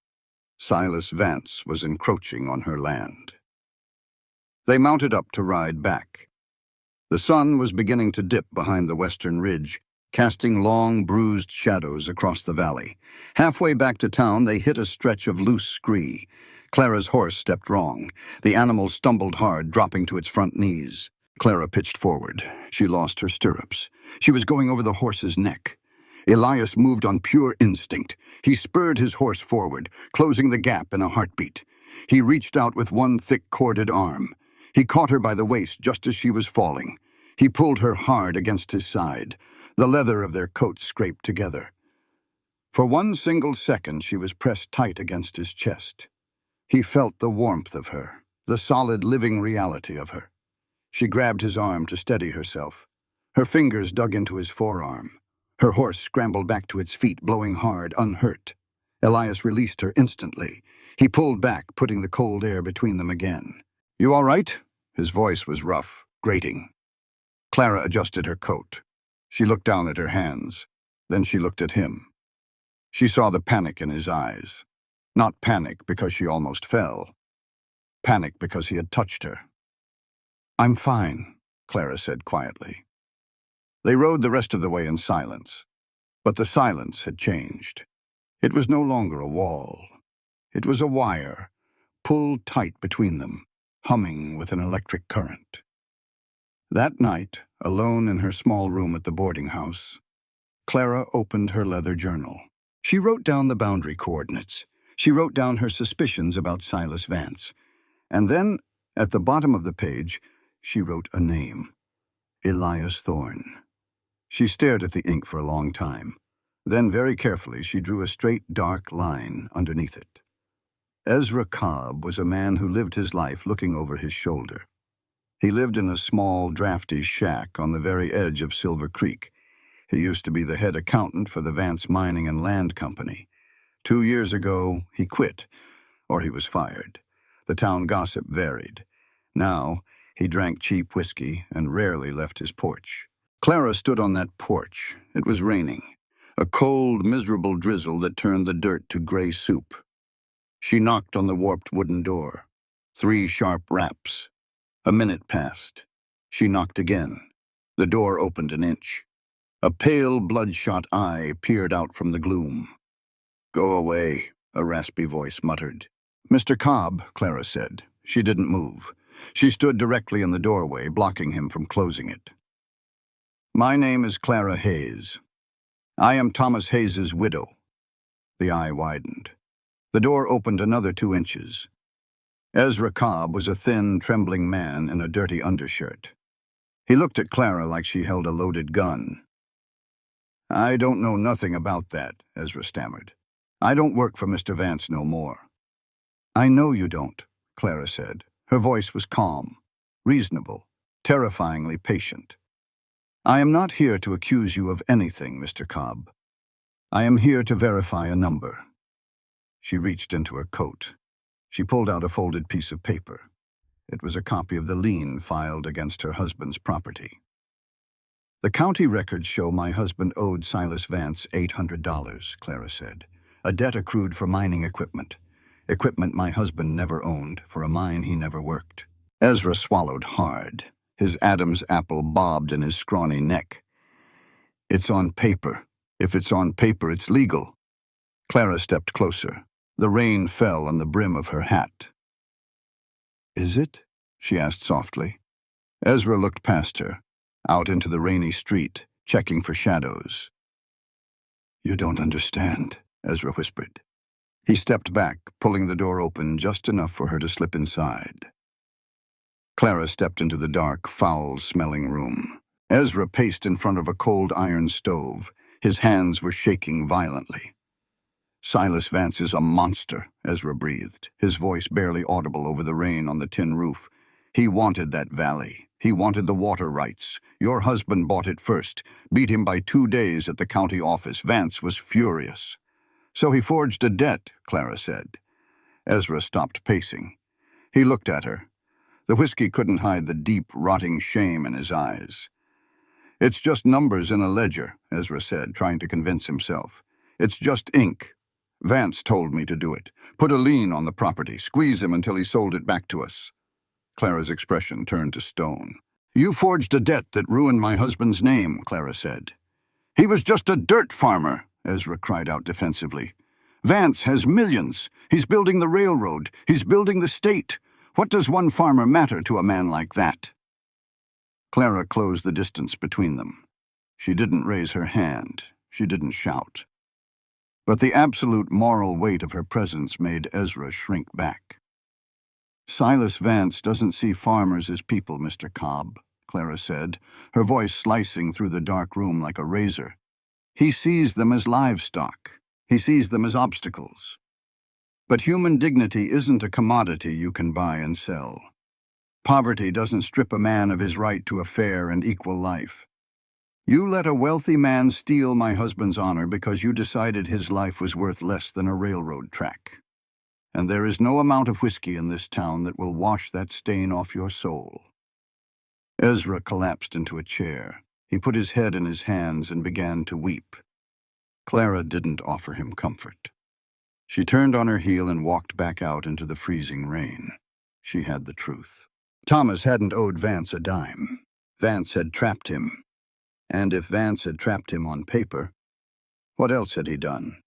Silas Vance was encroaching on her land. They mounted up to ride back. The sun was beginning to dip behind the western ridge, casting long, bruised shadows across the valley. Halfway back to town, they hit a stretch of loose scree. Clara's horse stepped wrong. The animal stumbled hard, dropping to its front knees. Clara pitched forward. She lost her stirrups. She was going over the horse's neck. Elias moved on pure instinct. He spurred his horse forward, closing the gap in a heartbeat. He reached out with one thick corded arm. He caught her by the waist just as she was falling. He pulled her hard against his side. The leather of their coats scraped together. For one single second, she was pressed tight against his chest. He felt the warmth of her, the solid living reality of her. She grabbed his arm to steady herself. Her fingers dug into his forearm. Her horse scrambled back to its feet, blowing hard, unhurt. Elias released her instantly. He pulled back, putting the cold air between them again. "You all right?" His voice was rough, grating. Clara adjusted her coat. She looked down at her hands. Then she looked at him. She saw the panic in his eyes. Not panic because she almost fell. Panic because he had touched her. "I'm fine," Clara said quietly. They rode the rest of the way in silence. But the silence had changed. It was no longer a wall. It was a wire, pulled tight between them, humming with an electric current. That night, alone in her small room at the boarding house, Clara opened her leather journal. She wrote down the boundary coordinates. She wrote down her suspicions about Silas Vance. And then, at the bottom of the page, she wrote a name: Elias Thorne. She stared at the ink for a long time. Then, very carefully, she drew a straight, dark line underneath it. Ezra Cobb was a man who lived his life looking over his shoulder. He lived in a small, drafty shack on the very edge of Silver Creek. He used to be the head accountant for the Vance Mining and Land Company. 2 years ago, he quit, or he was fired. The town gossip varied. Now, he drank cheap whiskey and rarely left his porch. Clara stood on that porch. It was raining, a cold, miserable drizzle that turned the dirt to gray soup. She knocked on the warped wooden door. 3 sharp raps. A minute passed. She knocked again. The door opened an inch. A pale, bloodshot eye peered out from the gloom. "Go away," a raspy voice muttered. "Mr. Cobb," Clara said. She didn't move. She stood directly in the doorway, blocking him from closing it. "My name is Clara Hayes. I am Thomas Hayes's widow." The eye widened. The door opened another 2 inches. Ezra Cobb was a thin, trembling man in a dirty undershirt. He looked at Clara like she held a loaded gun. "I don't know nothing about that," Ezra stammered. "I don't work for Mr. Vance no more." "I know you don't," Clara said. Her voice was calm, reasonable, terrifyingly patient. "I am not here to accuse you of anything, Mr. Cobb. I am here to verify a number." She reached into her coat. She pulled out a folded piece of paper. It was a copy of the lien filed against her husband's property. "The county records show my husband owed Silas Vance $800, Clara said. "A debt accrued for mining equipment. Equipment my husband never owned, for a mine he never worked." Ezra swallowed hard. His Adam's apple bobbed in his scrawny neck. "It's on paper. If it's on paper, it's legal." Clara stepped closer. The rain fell on the brim of her hat. "Is it?" she asked softly. Ezra looked past her, out into the rainy street, checking for shadows. "You don't understand," Ezra whispered. He stepped back, pulling the door open just enough for her to slip inside. Clara stepped into the dark, foul-smelling room. Ezra paced in front of a cold iron stove. His hands were shaking violently. "Silas Vance is a monster," Ezra breathed, his voice barely audible over the rain on the tin roof. "He wanted that valley. He wanted the water rights. Your husband bought it first, beat him by 2 days at the county office. Vance was furious." "So he forged a debt," Clara said. Ezra stopped pacing. He looked at her. The whiskey couldn't hide the deep, rotting shame in his eyes. "It's just numbers in a ledger," Ezra said, trying to convince himself. "It's just ink. Vance told me to do it. Put a lien on the property, squeeze him until he sold it back to us." Clara's expression turned to stone. "You forged a debt that ruined my husband's name," Clara said. "He was just a dirt farmer," Ezra cried out defensively. "Vance has millions. He's building the railroad. He's building the state. What does one farmer matter to a man like that?" Clara closed the distance between them. She didn't raise her hand. She didn't shout. But the absolute moral weight of her presence made Ezra shrink back. "Silas Vance doesn't see farmers as people, Mr. Cobb," Clara said, her voice slicing through the dark room like a razor. "He sees them as livestock. He sees them as obstacles. But human dignity isn't a commodity you can buy and sell. Poverty doesn't strip a man of his right to a fair and equal life. You let a wealthy man steal my husband's honor because you decided his life was worth less than a railroad track. And there is no amount of whiskey in this town that will wash that stain off your soul." Ezra collapsed into a chair. He put his head in his hands and began to weep. Clara didn't offer him comfort. She turned on her heel and walked back out into the freezing rain. She had the truth. Thomas hadn't owed Vance a dime. Vance had trapped him. And if Vance had trapped him on paper, what else had he done?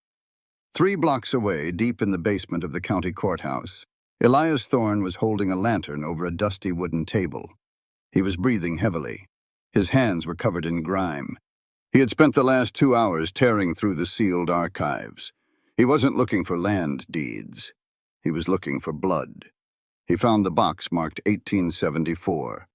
3 blocks away, deep in the basement of the county courthouse, Elias Thorne was holding a lantern over a dusty wooden table. He was breathing heavily. His hands were covered in grime. He had spent the last 2 hours tearing through the sealed archives. He wasn't looking for land deeds. He was looking for blood. He found the box marked 1874,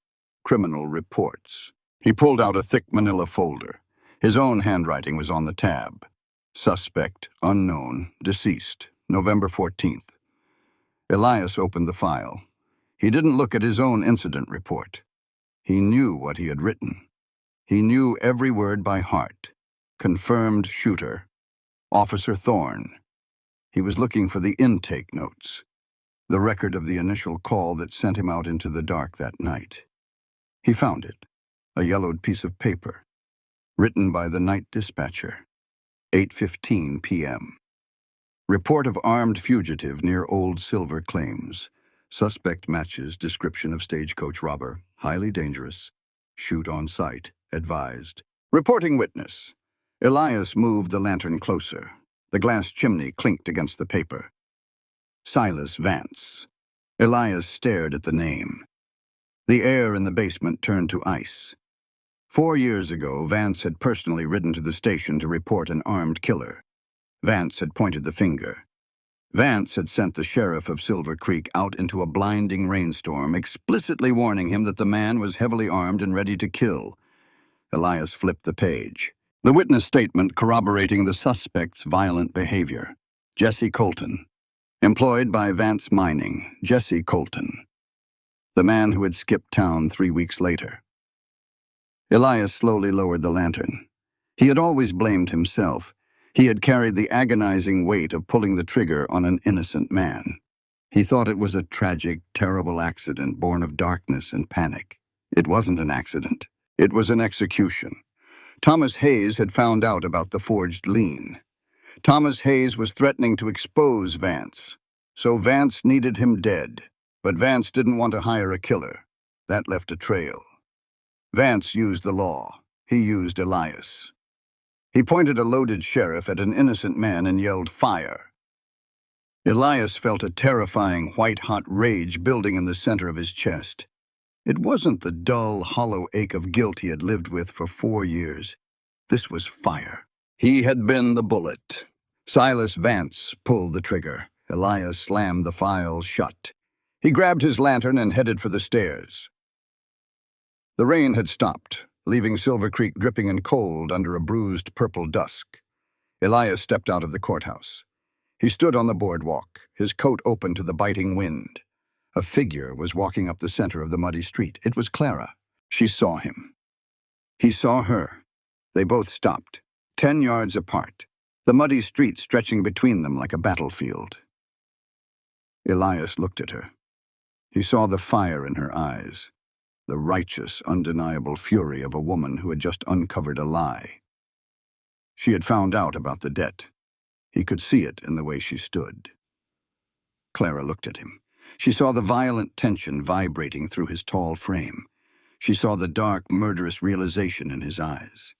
Criminal Reports. He pulled out a thick manila folder. His own handwriting was on the tab. Suspect, unknown, deceased, November 14th. Elias opened the file. He didn't look at his own incident report. He knew what he had written. He knew every word by heart. Confirmed shooter. Officer Thorne. He was looking for the intake notes, the record of the initial call that sent him out into the dark that night. He found it, a yellowed piece of paper, written by the night dispatcher, 8:15 p.m. Report of armed fugitive near Old Silver Claims. Suspect matches description of stagecoach robber, highly dangerous. Shoot on sight, advised. Reporting witness. Elias moved the lantern closer. The glass chimney clinked against the paper. Silas Vance. Elias stared at the name. The air in the basement turned to ice. 4 years ago, Vance had personally ridden to the station to report an armed killer. Vance had pointed the finger. Vance had sent the sheriff of Silver Creek out into a blinding rainstorm, explicitly warning him that the man was heavily armed and ready to kill. Elias flipped the page. The witness statement corroborating the suspect's violent behavior. Jesse Colton. Employed by Vance Mining. Jesse Colton. The man who had skipped town 3 weeks later. Elias slowly lowered the lantern. He had always blamed himself. He had carried the agonizing weight of pulling the trigger on an innocent man. He thought it was a tragic, terrible accident born of darkness and panic. It wasn't an accident. It was an execution. Thomas Hayes had found out about the forged lien. Thomas Hayes was threatening to expose Vance. So Vance needed him dead. But Vance didn't want to hire a killer. That left a trail. Vance used the law. He used Elias. He pointed a loaded sheriff at an innocent man and yelled, "Fire!" Elias felt a terrifying, white-hot rage building in the center of his chest. It wasn't the dull, hollow ache of guilt he had lived with for 4 years. This was fire. He had been the bullet. Silas Vance pulled the trigger. Elias slammed the file shut. He grabbed his lantern and headed for the stairs. The rain had stopped, leaving Silver Creek dripping and cold under a bruised purple dusk. Elias stepped out of the courthouse. He stood on the boardwalk, his coat open to the biting wind. A figure was walking up the center of the muddy street. It was Clara. She saw him. He saw her. They both stopped, 10 yards apart, the muddy street stretching between them like a battlefield. Elias looked at her. He saw the fire in her eyes, the righteous, undeniable fury of a woman who had just uncovered a lie. She had found out about the debt. He could see it in the way she stood. Clara looked at him. She saw the violent tension vibrating through his tall frame. She saw the dark, murderous realization in his eyes.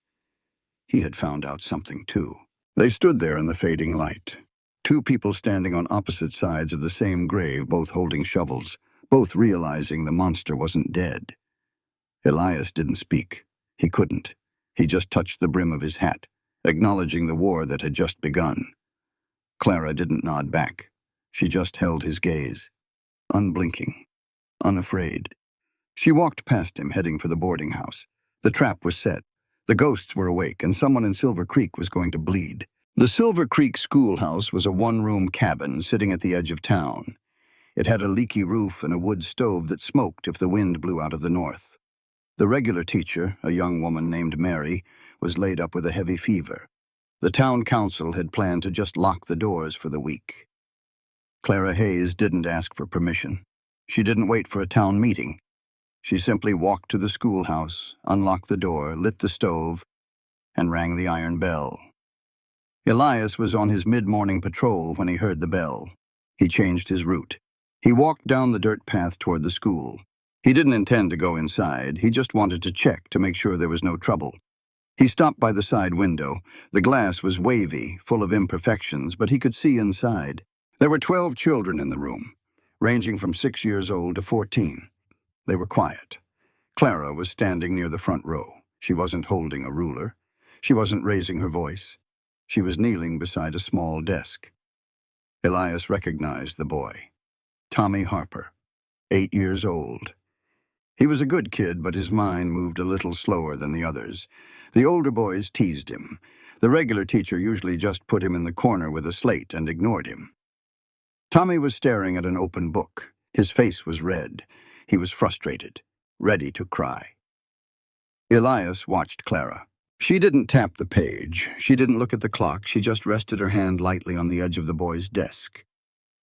He had found out something, too. They stood there in the fading light. 2 people standing on opposite sides of the same grave, both holding shovels, both realizing the monster wasn't dead. Elias didn't speak. He couldn't. He just touched the brim of his hat, acknowledging the war that had just begun. Clara didn't nod back. She just held his gaze, unblinking, unafraid. She walked past him, heading for the boarding house. The trap was set. The ghosts were awake, and someone in Silver Creek was going to bleed. The Silver Creek schoolhouse was a 1-room cabin sitting at the edge of town. It had a leaky roof and a wood stove that smoked if the wind blew out of the north. The regular teacher, a young woman named Mary, was laid up with a heavy fever. The town council had planned to just lock the doors for the week. Clara Hayes didn't ask for permission. She didn't wait for a town meeting. She simply walked to the schoolhouse, unlocked the door, lit the stove, and rang the iron bell. Elias was on his mid-morning patrol when he heard the bell. He changed his route. He walked down the dirt path toward the school. He didn't intend to go inside. He just wanted to check to make sure there was no trouble. He stopped by the side window. The glass was wavy, full of imperfections, but he could see inside. There were 12 children in the room, ranging from 6 years old to 14. They were quiet. Clara was standing near the front row. She wasn't holding a ruler. She wasn't raising her voice. She was kneeling beside a small desk. Elias recognized the boy. Tommy Harper, 8 years old. He was a good kid, but his mind moved a little slower than the others. The older boys teased him. The regular teacher usually just put him in the corner with a slate and ignored him. Tommy was staring at an open book. His face was red. He was frustrated, ready to cry. Elias watched Clara. She didn't tap the page. She didn't look at the clock. She just rested her hand lightly on the edge of the boy's desk.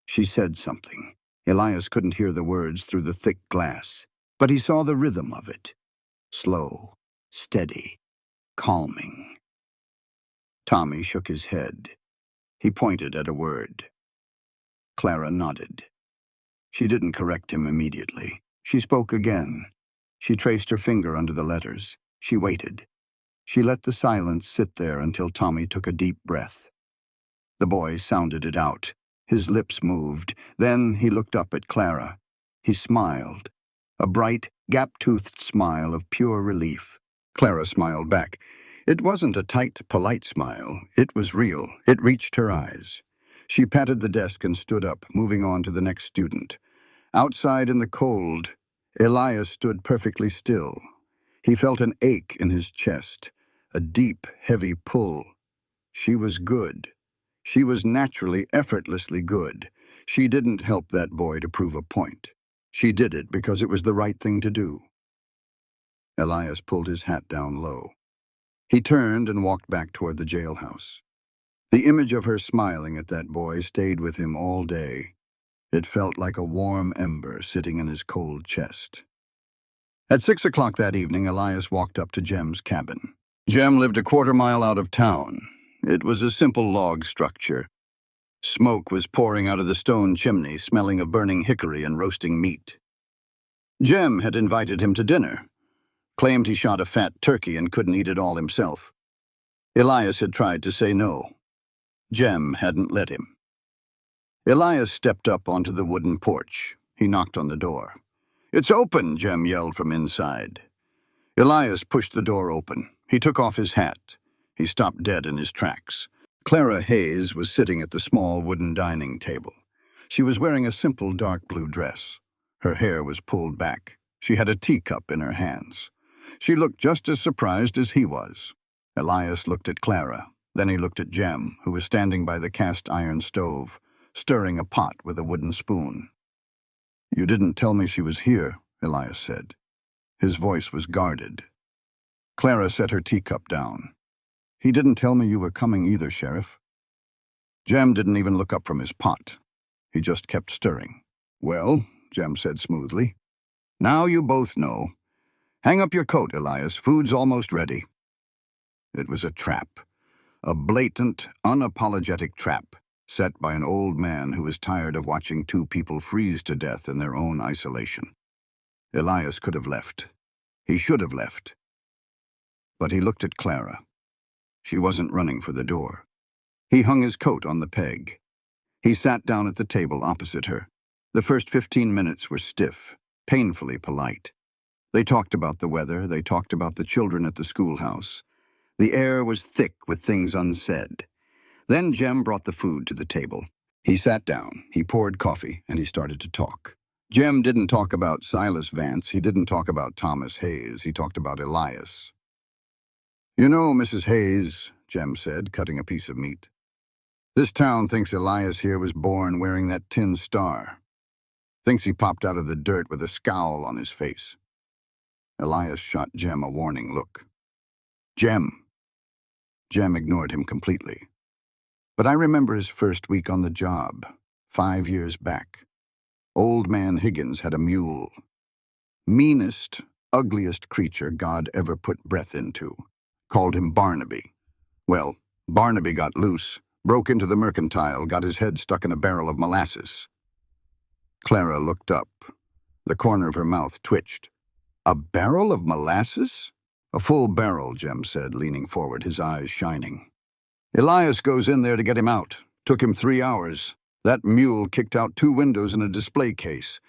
She said something. Elias couldn't hear the words through the thick glass, but he saw the rhythm of it. Slow, steady, calming. Tommy shook his head. He pointed at a word. Clara nodded. She didn't correct him immediately. She spoke again. She traced her finger under the letters. She waited. She let the silence sit there until Tommy took a deep breath. The boy sounded it out. His lips moved. Then he looked up at Clara. He smiled. A bright, gap-toothed smile of pure relief. Clara smiled back. It wasn't a tight, polite smile. It was real. It reached her eyes. She patted the desk and stood up, moving on to the next student. Outside in the cold, Elias stood perfectly still. He felt an ache in his chest, a deep, heavy pull. She was good. She was naturally, effortlessly good. She didn't help that boy to prove a point. She did it because it was the right thing to do. Elias pulled his hat down low. He turned and walked back toward the jailhouse. The image of her smiling at that boy stayed with him all day. It felt like a warm ember sitting in his cold chest. At 6 o'clock that evening, Elias walked up to Jem's cabin. Jem lived a quarter-mile out of town. It was a simple log structure. Smoke was pouring out of the stone chimney, smelling of burning hickory and roasting meat. Jem had invited him to dinner, claimed he shot a fat turkey and couldn't eat it all himself. Elias had tried to say no. Jem hadn't let him. Elias stepped up onto the wooden porch. He knocked on the door. "It's open," Jem yelled from inside. Elias pushed the door open. He took off his hat. He stopped dead in his tracks. Clara Hayes was sitting at the small wooden dining table. She was wearing a simple dark blue dress. Her hair was pulled back. She had a teacup in her hands. She looked just as surprised as he was. Elias looked at Clara. Then he looked at Jem, who was standing by the cast-iron stove, stirring a pot with a wooden spoon. "You didn't tell me she was here," Elias said. His voice was guarded. Clara set her teacup down. "He didn't tell me you were coming either, Sheriff." Jem didn't even look up from his pot. He just kept stirring. "Well," Jem said smoothly, "now you both know. Hang up your coat, Elias. Food's almost ready." It was a trap. A blatant, unapologetic trap, set by an old man who was tired of watching two people freeze to death in their own isolation. Elias could have left. He should have left. But he looked at Clara. She wasn't running for the door. He hung his coat on the peg. He sat down at the table opposite her. The first 15 minutes were stiff, painfully polite. They talked about the weather. They talked about the children at the schoolhouse. The air was thick with things unsaid. Then Jem brought the food to the table. He sat down, he poured coffee, and he started to talk. Jem didn't talk about Silas Vance. He didn't talk about Thomas Hayes. He talked about Elias. "You know, Mrs. Hayes," Jem said, cutting a piece of meat, "this town thinks Elias here was born wearing that tin star. Thinks he popped out of the dirt with a scowl on his face." Elias shot Jem a warning look. "Jem." Jem ignored him completely. "But I remember his first week on the job, 5 years back. Old man Higgins had a mule. Meanest, ugliest creature God ever put breath into. Called him Barnaby. Well, Barnaby got loose, broke into the mercantile, got his head stuck in a barrel of molasses." Clara looked up. The corner of her mouth twitched. "A barrel of molasses?" "A full barrel," Jem said, leaning forward, his eyes shining. "Elias goes in there to get him out. Took him 3 hours. That mule kicked out 2 windows and a display case.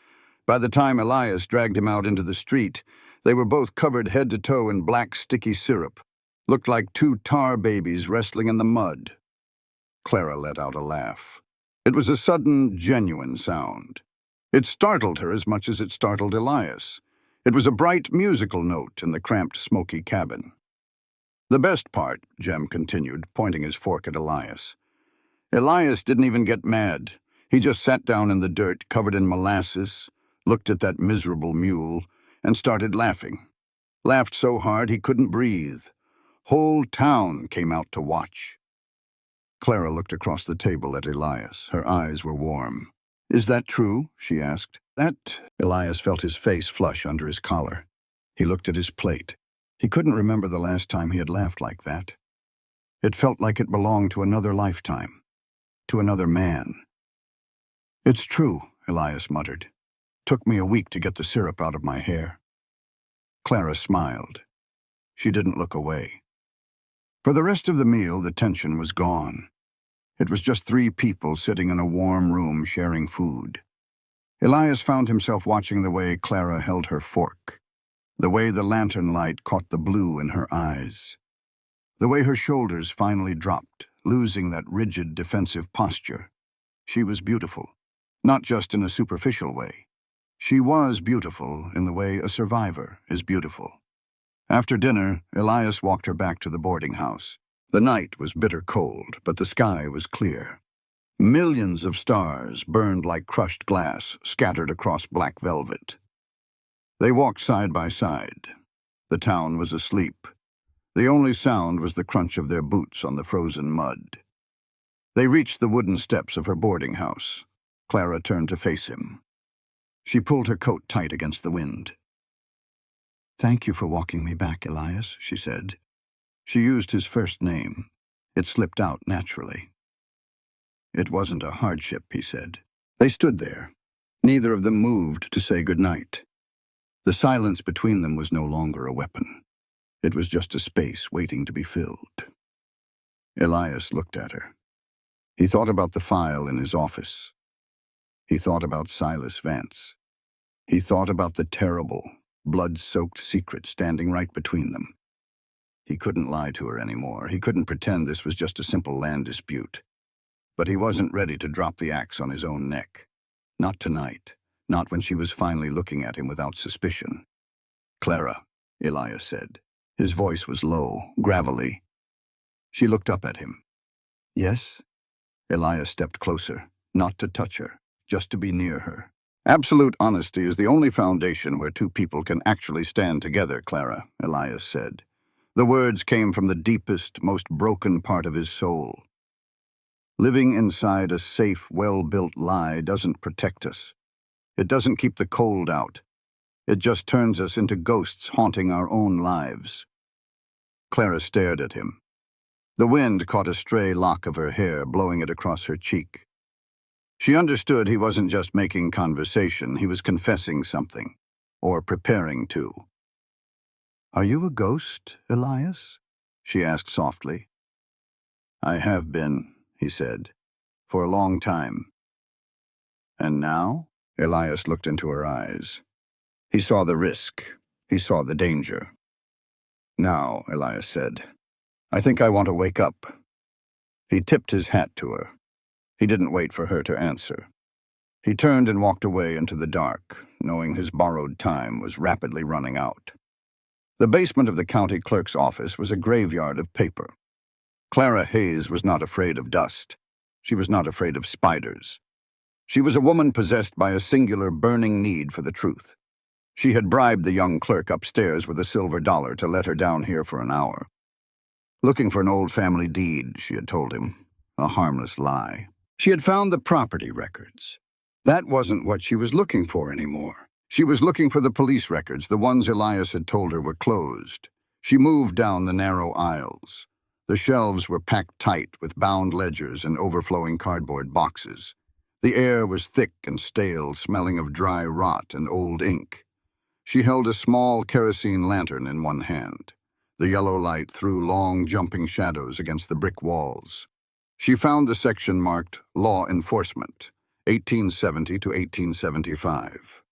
By the time Elias dragged him out into the street, they were both covered head to toe in black, sticky syrup. Looked like 2 tar babies wrestling in the mud." Clara let out a laugh. It was a sudden, genuine sound. It startled her as much as it startled Elias. It was a bright musical note in the cramped, smoky cabin. "The best part," Jem continued, pointing his fork at Elias. "Elias didn't even get mad. He just sat down in the dirt, covered in molasses, looked at that miserable mule, and started laughing. Laughed so hard he couldn't breathe. Whole town came out to watch." Clara looked across the table at Elias. Her eyes were warm. "Is that true?" she asked. "That—" Elias felt his face flush under his collar. He looked at his plate. He couldn't remember the last time he had laughed like that. It felt like it belonged to another lifetime, to another man. "It's true," Elias muttered. "Took me a week to get the syrup out of my hair." Clara smiled. She didn't look away. For the rest of the meal, the tension was gone. It was just 3 people sitting in a warm room sharing food. Elias found himself watching the way Clara held her fork, the way the lantern light caught the blue in her eyes, the way her shoulders finally dropped, losing that rigid defensive posture. She was beautiful, not just in a superficial way. She was beautiful in the way a survivor is beautiful. After dinner, Elias walked her back to the boarding house. The night was bitter cold, but the sky was clear. Millions of stars burned like crushed glass, scattered across black velvet. They walked side by side. The town was asleep. The only sound was the crunch of their boots on the frozen mud. They reached the wooden steps of her boarding house. Clara turned to face him. She pulled her coat tight against the wind. "Thank you for walking me back, Elias," she said. She used his first name. It slipped out naturally. "It wasn't a hardship," he said. They stood there. Neither of them moved to say goodnight. The silence between them was no longer a weapon. It was just a space waiting to be filled. Elias looked at her. He thought about the file in his office. He thought about Silas Vance. He thought about the terrible, blood-soaked secret standing right between them. He couldn't lie to her anymore. He couldn't pretend this was just a simple land dispute. But he wasn't ready to drop the axe on his own neck. Not tonight. Not when she was finally looking at him without suspicion. "Clara," Elias said. His voice was low, gravelly. She looked up at him. "Yes?" Elias stepped closer, not to touch her, just to be near her. "Absolute honesty is the only foundation where two people can actually stand together, Clara," Elias said. The words came from the deepest, most broken part of his soul. "Living inside a safe, well-built lie doesn't protect us. It doesn't keep the cold out. It just turns us into ghosts haunting our own lives." Clara stared at him. The wind caught a stray lock of her hair, blowing it across her cheek. She understood he wasn't just making conversation, he was confessing something, or preparing to. "Are you a ghost, Elias?" she asked softly. "I have been," he said, "for a long time." "And now?" Elias looked into her eyes. He saw the risk. He saw the danger. "Now," Elias said, "I think I want to wake up." He tipped his hat to her. He didn't wait for her to answer. He turned and walked away into the dark, knowing his borrowed time was rapidly running out. The basement of the county clerk's office was a graveyard of paper. Clara Hayes was not afraid of dust. She was not afraid of spiders. She was a woman possessed by a singular burning need for the truth. She had bribed the young clerk upstairs with a silver dollar to let her down here for an hour. Looking for an old family deed, she had told him. A harmless lie. She had found the property records. That wasn't what she was looking for anymore. She was looking for the police records, the ones Elias had told her were closed. She moved down the narrow aisles. The shelves were packed tight with bound ledgers and overflowing cardboard boxes. The air was thick and stale, smelling of dry rot and old ink. She held a small kerosene lantern in one hand. The yellow light threw long, jumping shadows against the brick walls. She found the section marked Law Enforcement, 1870 to 1875.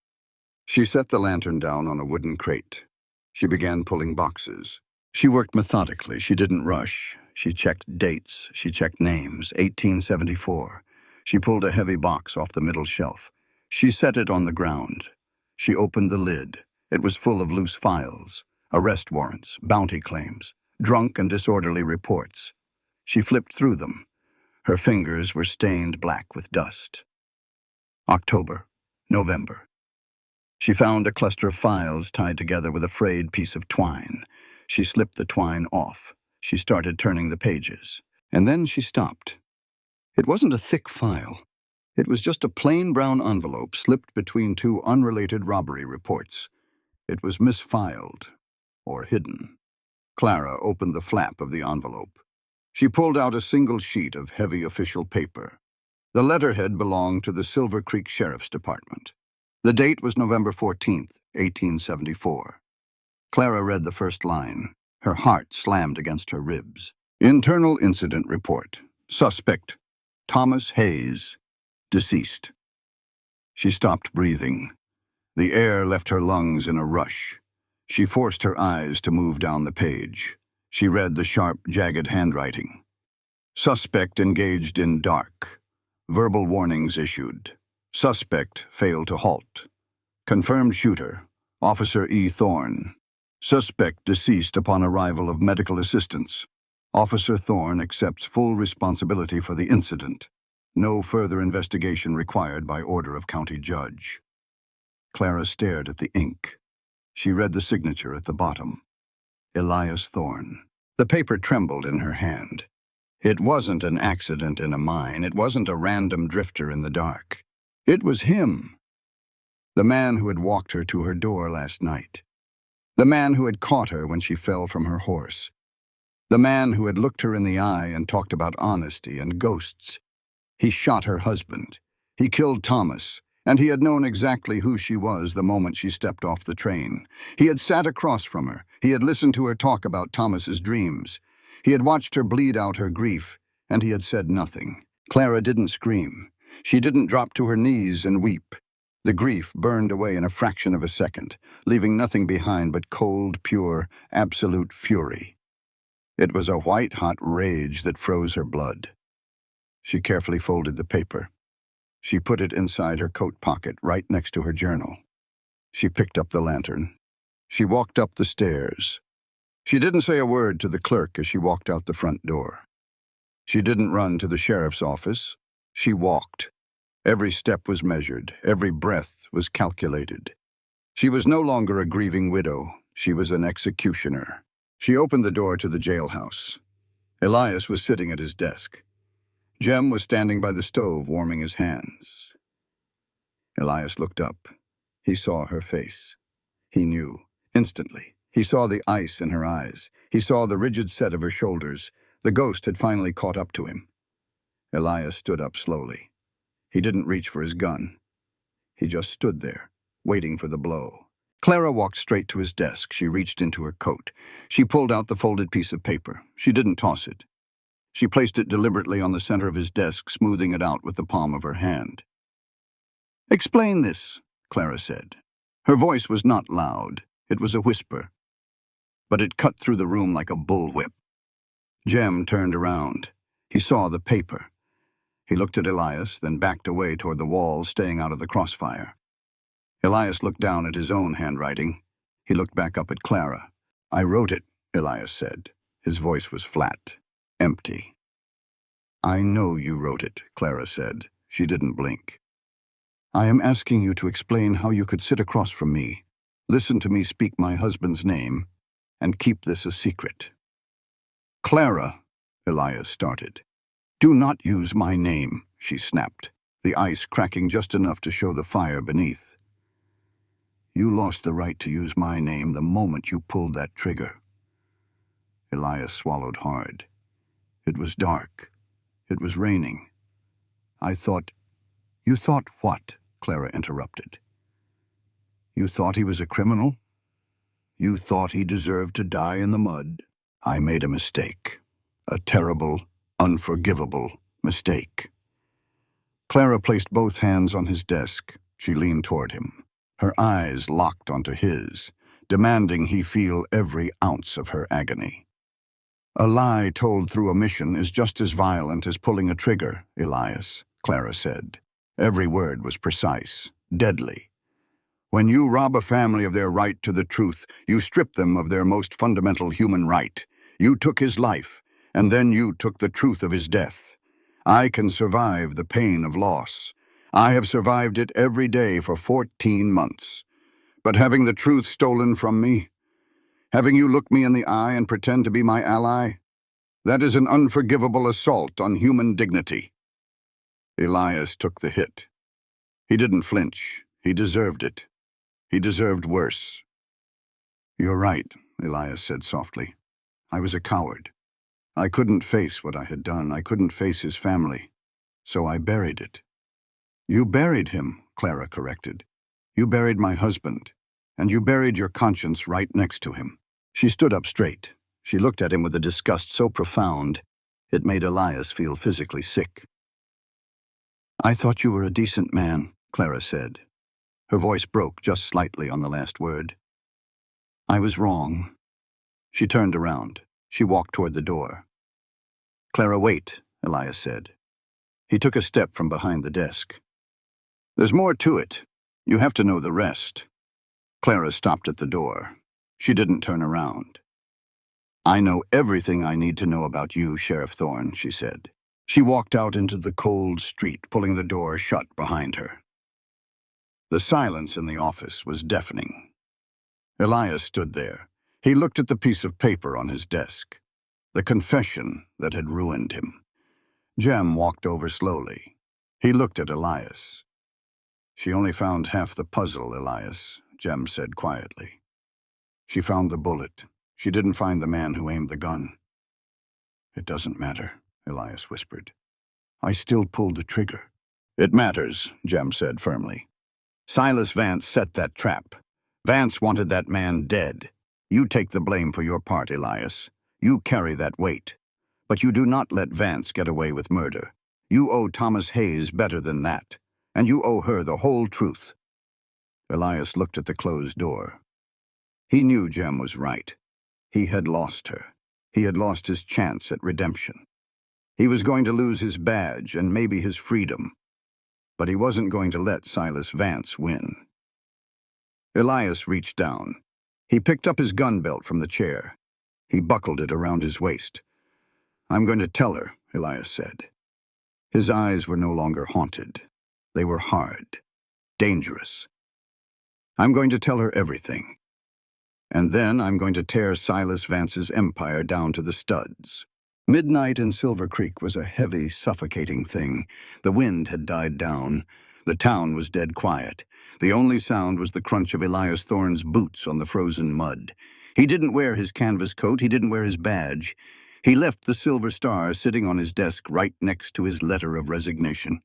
She set the lantern down on a wooden crate. She began pulling boxes. She worked methodically. She didn't rush. She checked dates. She checked names. 1874. She pulled a heavy box off the middle shelf. She set it on the ground. She opened the lid. It was full of loose files, arrest warrants, bounty claims, drunk and disorderly reports. She flipped through them. Her fingers were stained black with dust. October, November. She found a cluster of files tied together with a frayed piece of twine. She slipped the twine off. She started turning the pages. And then she stopped. It wasn't a thick file. It was just a plain brown envelope slipped between two unrelated robbery reports. It was misfiled, or hidden. Clara opened the flap of the envelope. She pulled out a single sheet of heavy official paper. The letterhead belonged to the Silver Creek Sheriff's Department. The date was November 14th, 1874. Clara read the first line. Her heart slammed against her ribs. Internal Incident Report. Suspect, Thomas Hayes, deceased. She stopped breathing. The air left her lungs in a rush. She forced her eyes to move down the page. She read the sharp, jagged handwriting. Suspect engaged in dark. Verbal warnings issued. Suspect failed to halt. Confirmed shooter, Officer E. Thorne. Suspect deceased upon arrival of medical assistance. Officer Thorne accepts full responsibility for the incident. No further investigation required by order of county judge. Clara stared at the ink. She read the signature at the bottom. Elias Thorne. The paper trembled in her hand. It wasn't an accident in a mine. It wasn't a random drifter in the dark. It was him. The man who had walked her to her door last night. The man who had caught her when she fell from her horse. The man who had looked her in the eye and talked about honesty and ghosts. He shot her husband. He killed Thomas, and he had known exactly who she was the moment she stepped off the train. He had sat across from her. He had listened to her talk about Thomas's dreams. He had watched her bleed out her grief, and he had said nothing. Clara didn't scream. She didn't drop to her knees and weep. The grief burned away in a fraction of a second, leaving nothing behind but cold, pure, absolute fury. It was a white-hot rage that froze her blood. She carefully folded the paper. She put it inside her coat pocket, right next to her journal. She picked up the lantern. She walked up the stairs. She didn't say a word to the clerk as she walked out the front door. She didn't run to the sheriff's office. She walked. Every step was measured. Every breath was calculated. She was no longer a grieving widow. She was an executioner. She opened the door to the jailhouse. Elias was sitting at his desk. Jem was standing by the stove, warming his hands. Elias looked up. He saw her face. He knew, instantly. He saw the ice in her eyes. He saw the rigid set of her shoulders. The ghost had finally caught up to him. Elias stood up slowly. He didn't reach for his gun. He just stood there, waiting for the blow. Clara walked straight to his desk. She reached into her coat. She pulled out the folded piece of paper. She didn't toss it. She placed it deliberately on the center of his desk, smoothing it out with the palm of her hand. "Explain this," Clara said. Her voice was not loud. It was a whisper. But it cut through the room like a bullwhip. Jem turned around. He saw the paper. He looked at Elias, then backed away toward the wall, staying out of the crossfire. Elias looked down at his own handwriting. He looked back up at Clara. "I wrote it," Elias said. His voice was flat, empty. "I know you wrote it," Clara said. She didn't blink. "I am asking you to explain how you could sit across from me, listen to me speak my husband's name, and keep this a secret." "Clara," Elias started. "Do not use my name," she snapped, the ice cracking just enough to show the fire beneath. "You lost the right to use my name the moment you pulled that trigger." Elias swallowed hard. It was dark. It was raining. "I thought—" "You thought what?" Clara interrupted. "You thought he was a criminal? You thought he deserved to die in the mud? I made a mistake. A terrible, unforgivable mistake." Clara placed both hands on his desk. She leaned toward him. Her eyes locked onto his, demanding he feel every ounce of her agony. "A lie told through omission is just as violent as pulling a trigger, Elias," Clara said. Every word was precise, deadly. "When you rob a family of their right to the truth, you strip them of their most fundamental human right. You took his life, and then you took the truth of his death. I can survive the pain of loss. I have survived it every day for 14 months. But having the truth stolen from me, having you look me in the eye and pretend to be my ally, that is an unforgivable assault on human dignity." Elias took the hit. He didn't flinch. He deserved it. He deserved worse. "You're right," Elias said softly. "I was a coward. I couldn't face what I had done. I couldn't face his family. So I buried it." "You buried him," Clara corrected. "You buried my husband, and you buried your conscience right next to him." She stood up straight. She looked at him with a disgust so profound, it made Elias feel physically sick. "I thought you were a decent man," Clara said. Her voice broke just slightly on the last word. "I was wrong." She turned around. She walked toward the door. "Clara, wait," Elias said. He took a step from behind the desk. "There's more to it. You have to know the rest." Clara stopped at the door. She didn't turn around. "I know everything I need to know about you, Sheriff Thorne," she said. She walked out into the cold street, pulling the door shut behind her. The silence in the office was deafening. Elias stood there. He looked at the piece of paper on his desk, the confession that had ruined him. Jem walked over slowly. He looked at Elias. "She only found half the puzzle, Elias," Jem said quietly. "She found the bullet. She didn't find the man who aimed the gun." "It doesn't matter," Elias whispered. "I still pulled the trigger." "It matters," Jem said firmly. "Silas Vance set that trap. Vance wanted that man dead. You take the blame for your part, Elias. You carry that weight. But you do not let Vance get away with murder. You owe Thomas Hayes better than that. And you owe her the whole truth." Elias looked at the closed door. He knew Jem was right. He had lost her. He had lost his chance at redemption. He was going to lose his badge and maybe his freedom. But he wasn't going to let Silas Vance win. Elias reached down. He picked up his gun belt from the chair. He buckled it around his waist. "I'm going to tell her," Elias said. His eyes were no longer haunted. They were hard, dangerous. "I'm going to tell her everything. And then I'm going to tear Silas Vance's empire down to the studs." Midnight in Silver Creek was a heavy, suffocating thing. The wind had died down. The town was dead quiet. The only sound was the crunch of Elias Thorne's boots on the frozen mud. He didn't wear his canvas coat. He didn't wear his badge. He left the Silver Star sitting on his desk right next to his letter of resignation.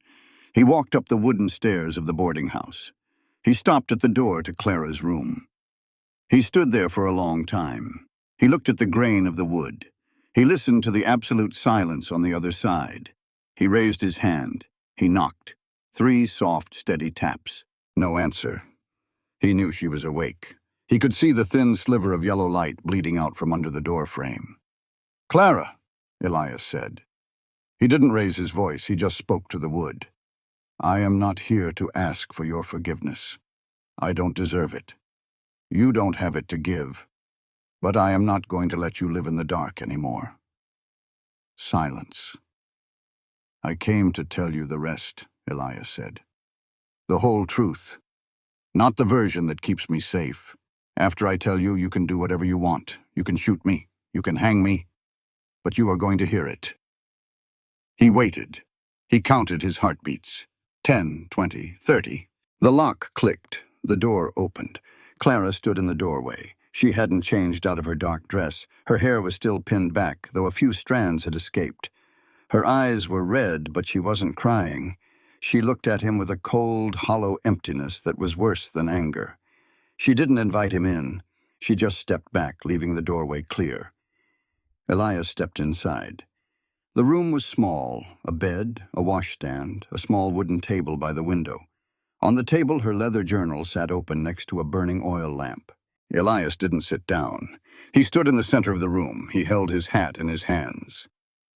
He walked up the wooden stairs of the boarding house. He stopped at the door to Clara's room. He stood there for a long time. He looked at the grain of the wood. He listened to the absolute silence on the other side. He raised his hand. He knocked. 3 soft, steady taps. No answer. He knew she was awake. He could see the thin sliver of yellow light bleeding out from under the door frame. "Clara," Elias said. He didn't raise his voice. He just spoke to the wood. "I am not here to ask for your forgiveness. I don't deserve it. You don't have it to give. But I am not going to let you live in the dark anymore." Silence. "I came to tell you the rest," Elias said. "The whole truth. Not the version that keeps me safe. After I tell you, you can do whatever you want. You can shoot me. You can hang me. But you are going to hear it." He waited. He counted his heartbeats. 10, 20, 30. The lock clicked. The door opened. Clara stood in the doorway. She hadn't changed out of her dark dress. Her hair was still pinned back, though a few strands had escaped. Her eyes were red, but she wasn't crying. She looked at him with a cold, hollow emptiness that was worse than anger. She didn't invite him in. She just stepped back, leaving the doorway clear. Elias stepped inside. The room was small, a bed, a washstand, a small wooden table by the window. On the table, her leather journal sat open next to a burning oil lamp. Elias didn't sit down. He stood in the center of the room. He held his hat in his hands.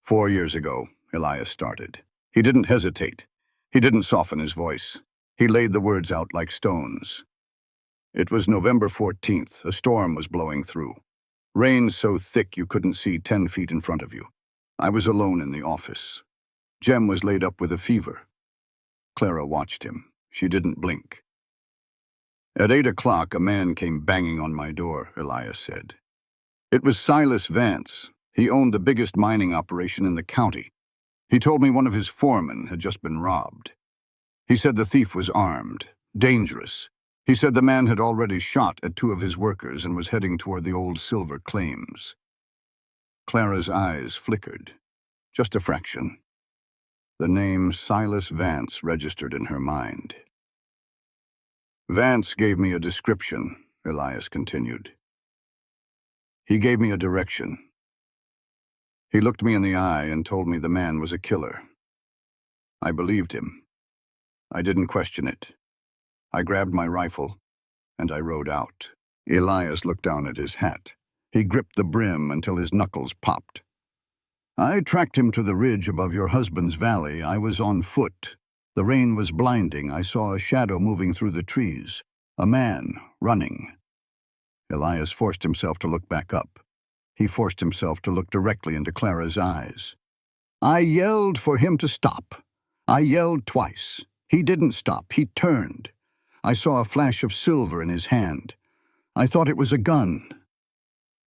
4 years ago, Elias started. He didn't hesitate. He didn't soften his voice. He laid the words out like stones. It was November 14th. A storm was blowing through. Rain so thick you couldn't see 10 feet in front of you. I was alone in the office. Jem was laid up with a fever. Clara watched him. She didn't blink. At 8 o'clock, a man came banging on my door, Elias said. It was Silas Vance. He owned the biggest mining operation in the county. He told me one of his foremen had just been robbed. He said the thief was armed, dangerous. He said the man had already shot at 2 of his workers and was heading toward the old silver claims. Clara's eyes flickered, just a fraction. The name Silas Vance registered in her mind. Vance gave me a description, Elias continued. He gave me a direction. He looked me in the eye and told me the man was a killer. I believed him. I didn't question it. I grabbed my rifle, and I rode out. Elias looked down at his hat. He gripped the brim until his knuckles popped. I tracked him to the ridge above your husband's valley. I was on foot. The rain was blinding. I saw a shadow moving through the trees. A man, running. Elias forced himself to look back up. He forced himself to look directly into Clara's eyes. I yelled for him to stop. I yelled twice. He didn't stop. He turned. I saw a flash of silver in his hand. I thought it was a gun.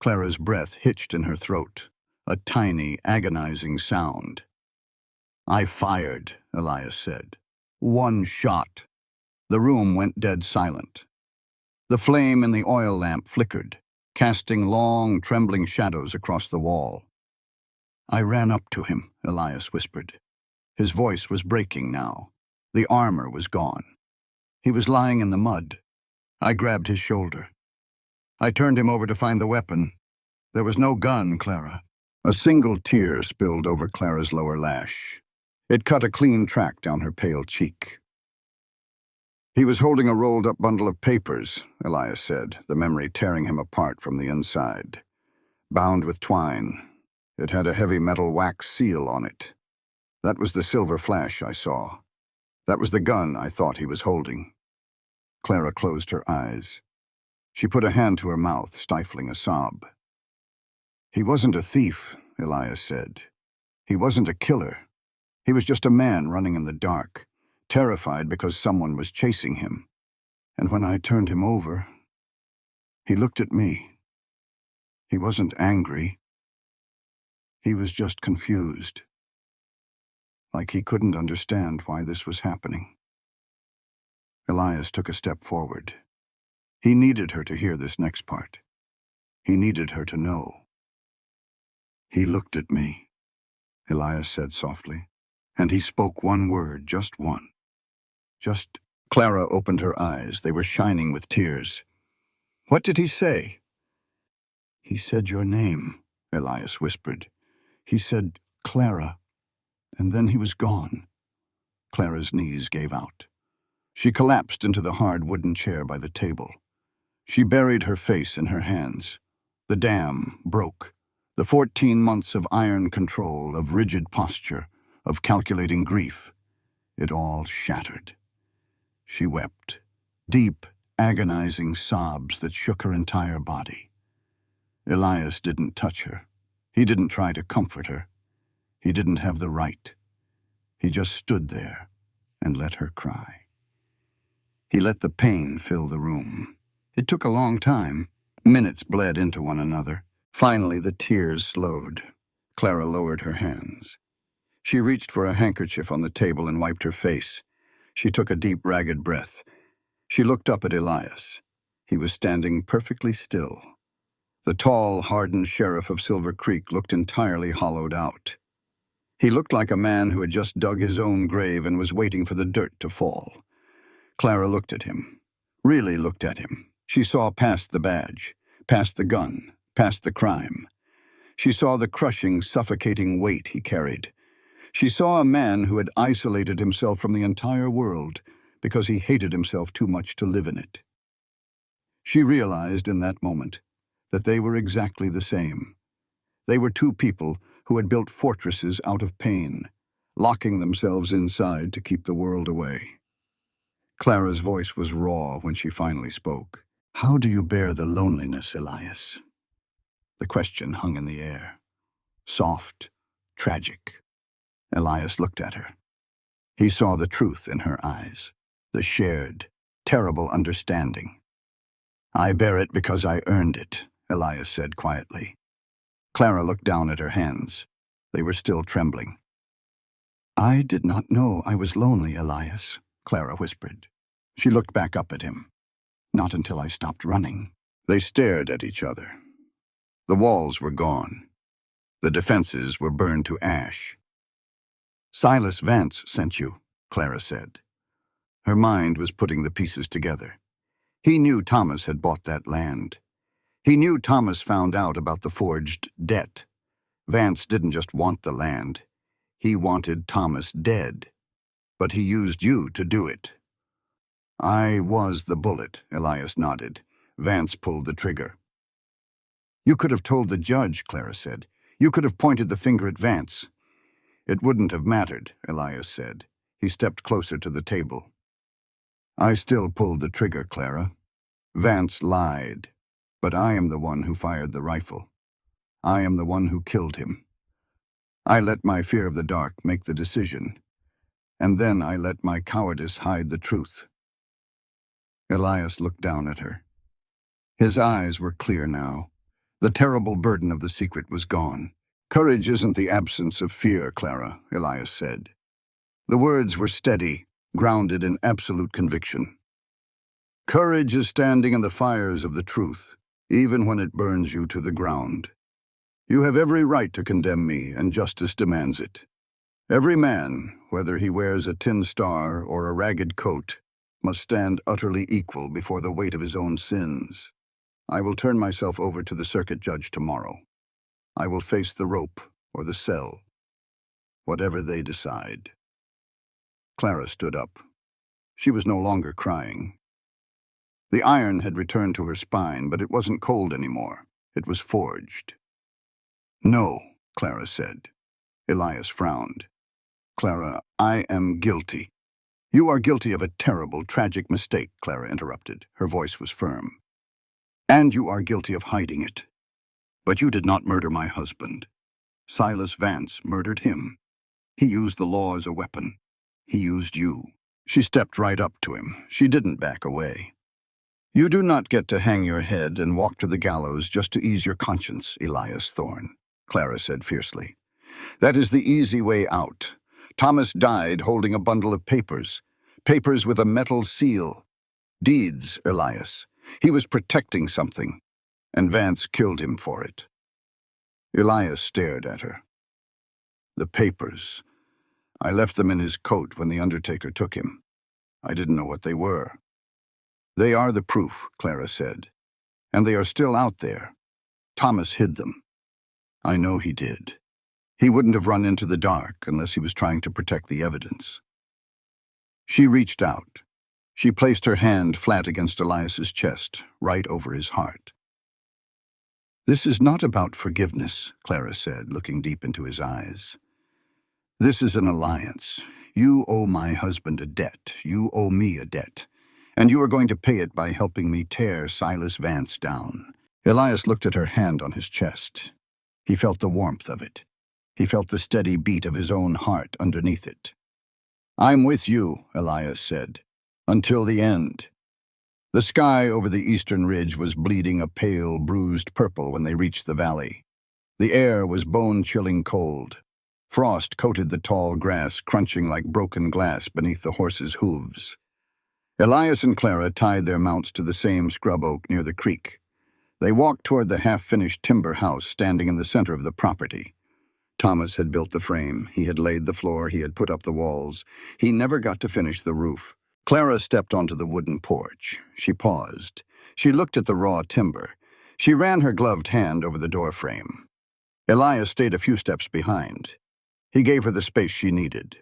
Clara's breath hitched in her throat, a tiny, agonizing sound. I fired, Elias said. One shot. The room went dead silent. The flame in the oil lamp flickered, casting long, trembling shadows across the wall. I ran up to him, Elias whispered. His voice was breaking now. The armor was gone. He was lying in the mud. I grabbed his shoulder. I turned him over to find the weapon. There was no gun, Clara. A single tear spilled over Clara's lower lash. It cut a clean track down her pale cheek. He was holding a rolled-up bundle of papers, Elias said, the memory tearing him apart from the inside. Bound with twine. It had a heavy metal wax seal on it. That was the silver flash I saw. That was the gun I thought he was holding. Clara closed her eyes. She put a hand to her mouth, stifling a sob. He wasn't a thief, Elias said. He wasn't a killer. He was just a man running in the dark, terrified because someone was chasing him. And when I turned him over, he looked at me. He wasn't angry. He was just confused. Like he couldn't understand why this was happening. Elias took a step forward. He needed her to hear this next part. He needed her to know. He looked at me, Elias said softly, and he spoke one word, just one. Just... Clara opened her eyes. They were shining with tears. What did he say? He said your name, Elias whispered. He said, Clara, and then he was gone. Clara's knees gave out. She collapsed into the hard wooden chair by the table. She buried her face in her hands. The dam broke. The 14 months of iron control, of rigid posture, of calculating grief. It all shattered. She wept. Deep, agonizing sobs that shook her entire body. Elias didn't touch her. He didn't try to comfort her. He didn't have the right. He just stood there and let her cry. He let the pain fill the room. It took a long time. Minutes bled into one another. Finally, the tears slowed. Clara lowered her hands. She reached for a handkerchief on the table and wiped her face. She took a deep, ragged breath. She looked up at Elias. He was standing perfectly still. The tall, hardened sheriff of Silver Creek looked entirely hollowed out. He looked like a man who had just dug his own grave and was waiting for the dirt to fall. Clara looked at him. Really looked at him. She saw past the badge, past the gun, past the crime. She saw the crushing, suffocating weight he carried. She saw a man who had isolated himself from the entire world because he hated himself too much to live in it. She realized in that moment that they were exactly the same. They were two people who had built fortresses out of pain, locking themselves inside to keep the world away. Clara's voice was raw when she finally spoke. How do you bear the loneliness, Elias? The question hung in the air. Soft, tragic. Elias looked at her. He saw the truth in her eyes, the shared, terrible understanding. I bear it because I earned it, Elias said quietly. Clara looked down at her hands. They were still trembling. I did not know I was lonely, Elias, Clara whispered. She looked back up at him. Not until I stopped running. They stared at each other. The walls were gone. The defenses were burned to ash. Silas Vance sent you, Clara said. Her mind was putting the pieces together. He knew Thomas had bought that land. He knew Thomas found out about the forged debt. Vance didn't just want the land. He wanted Thomas dead. But he used you to do it. I was the bullet, Elias nodded. Vance pulled the trigger. You could have told the judge, Clara said. You could have pointed the finger at Vance. It wouldn't have mattered, Elias said. He stepped closer to the table. I still pulled the trigger, Clara. Vance lied, but I am the one who fired the rifle. I am the one who killed him. I let my fear of the dark make the decision, and then I let my cowardice hide the truth. Elias looked down at her. His eyes were clear now. The terrible burden of the secret was gone. Courage isn't the absence of fear, Clara, Elias said. The words were steady, grounded in absolute conviction. Courage is standing in the fires of the truth, even when it burns you to the ground. You have every right to condemn me, and justice demands it. Every man, whether he wears a tin star or a ragged coat, must stand utterly equal before the weight of his own sins. I will turn myself over to the circuit judge tomorrow. I will face the rope or the cell, whatever they decide. Clara stood up. She was no longer crying. The iron had returned to her spine, but it wasn't cold anymore. It was forged. No, Clara said. Elias frowned. Clara, I am guilty. You are guilty of a terrible, tragic mistake, Clara interrupted. Her voice was firm. And you are guilty of hiding it. But you did not murder my husband. Silas Vance murdered him. He used the law as a weapon. He used you. She stepped right up to him. She didn't back away. You do not get to hang your head and walk to the gallows just to ease your conscience, Elias Thorne, Clara said fiercely. That is the easy way out. Thomas died holding a bundle of papers. Papers with a metal seal. Deeds, Elias. He was protecting something, and Vance killed him for it. Elias stared at her. The papers. I left them in his coat when the undertaker took him. I didn't know what they were. They are the proof, Clara said, and they are still out there. Thomas hid them. I know he did. He wouldn't have run into the dark unless he was trying to protect the evidence. She reached out. She placed her hand flat against Elias's chest, right over his heart. This is not about forgiveness, Clara said, looking deep into his eyes. This is an alliance. You owe my husband a debt. You owe me a debt. And you are going to pay it by helping me tear Silas Vance down. Elias looked at her hand on his chest. He felt the warmth of it. He felt the steady beat of his own heart underneath it. I'm with you, Elias said, until the end. The sky over the eastern ridge was bleeding a pale, bruised purple when they reached the valley. The air was bone-chilling cold. Frost coated the tall grass, crunching like broken glass beneath the horses' hooves. Elias and Clara tied their mounts to the same scrub oak near the creek. They walked toward the half-finished timber house standing in the center of the property. Thomas had built the frame. He had laid the floor. He had put up the walls. He never got to finish the roof. Clara stepped onto the wooden porch. She paused. She looked at the raw timber. She ran her gloved hand over the doorframe. Elias stayed a few steps behind. He gave her the space she needed.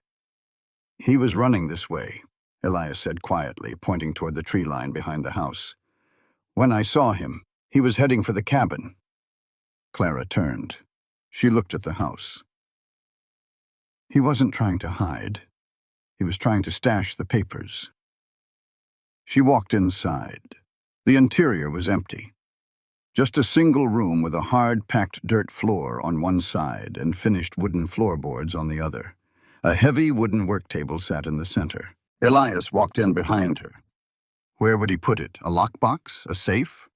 He was running this way, Elias said quietly, pointing toward the tree line behind the house. When I saw him, he was heading for the cabin. Clara turned. She looked at the house. He wasn't trying to hide. He was trying to stash the papers. She walked inside. The interior was empty. Just a single room with a hard-packed dirt floor on one side and finished wooden floorboards on the other. A heavy wooden work table sat in the center. Elias walked in behind her. Where would he put it? A lockbox? A safe?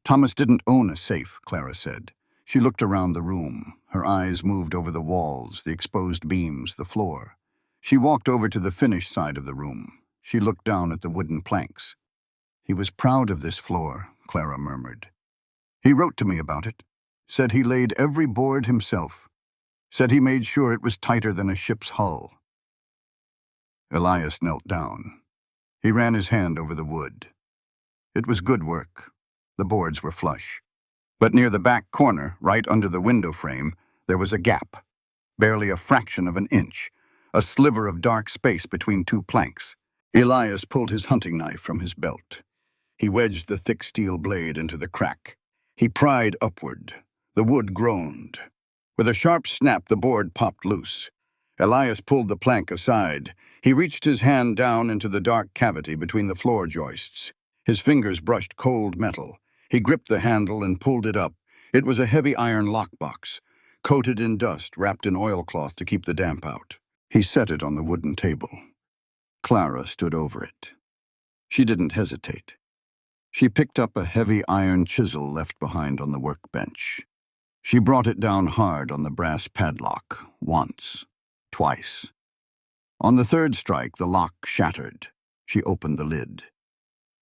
Thomas didn't own a safe, Clara said. She looked around the room. Her eyes moved over the walls, the exposed beams, the floor. She walked over to the finished side of the room. She looked down at the wooden planks. He was proud of this floor, Clara murmured. He wrote to me about it. Said he laid every board himself. Said he made sure it was tighter than a ship's hull. Elias knelt down. He ran his hand over the wood. It was good work. The boards were flush. But near the back corner, right under the window frame, there was a gap, barely a fraction of an inch, a sliver of dark space between two planks. Elias pulled his hunting knife from his belt. He wedged the thick steel blade into the crack. He pried upward. The wood groaned. With a sharp snap, the board popped loose. Elias pulled the plank aside. He reached his hand down into the dark cavity between the floor joists. His fingers brushed cold metal. He gripped the handle and pulled it up. It was a heavy iron lockbox, coated in dust, wrapped in oilcloth to keep the damp out. He set it on the wooden table. Clara stood over it. She didn't hesitate. She picked up a heavy iron chisel left behind on the workbench. She brought it down hard on the brass padlock, once, twice. On the third strike, the lock shattered. She opened the lid.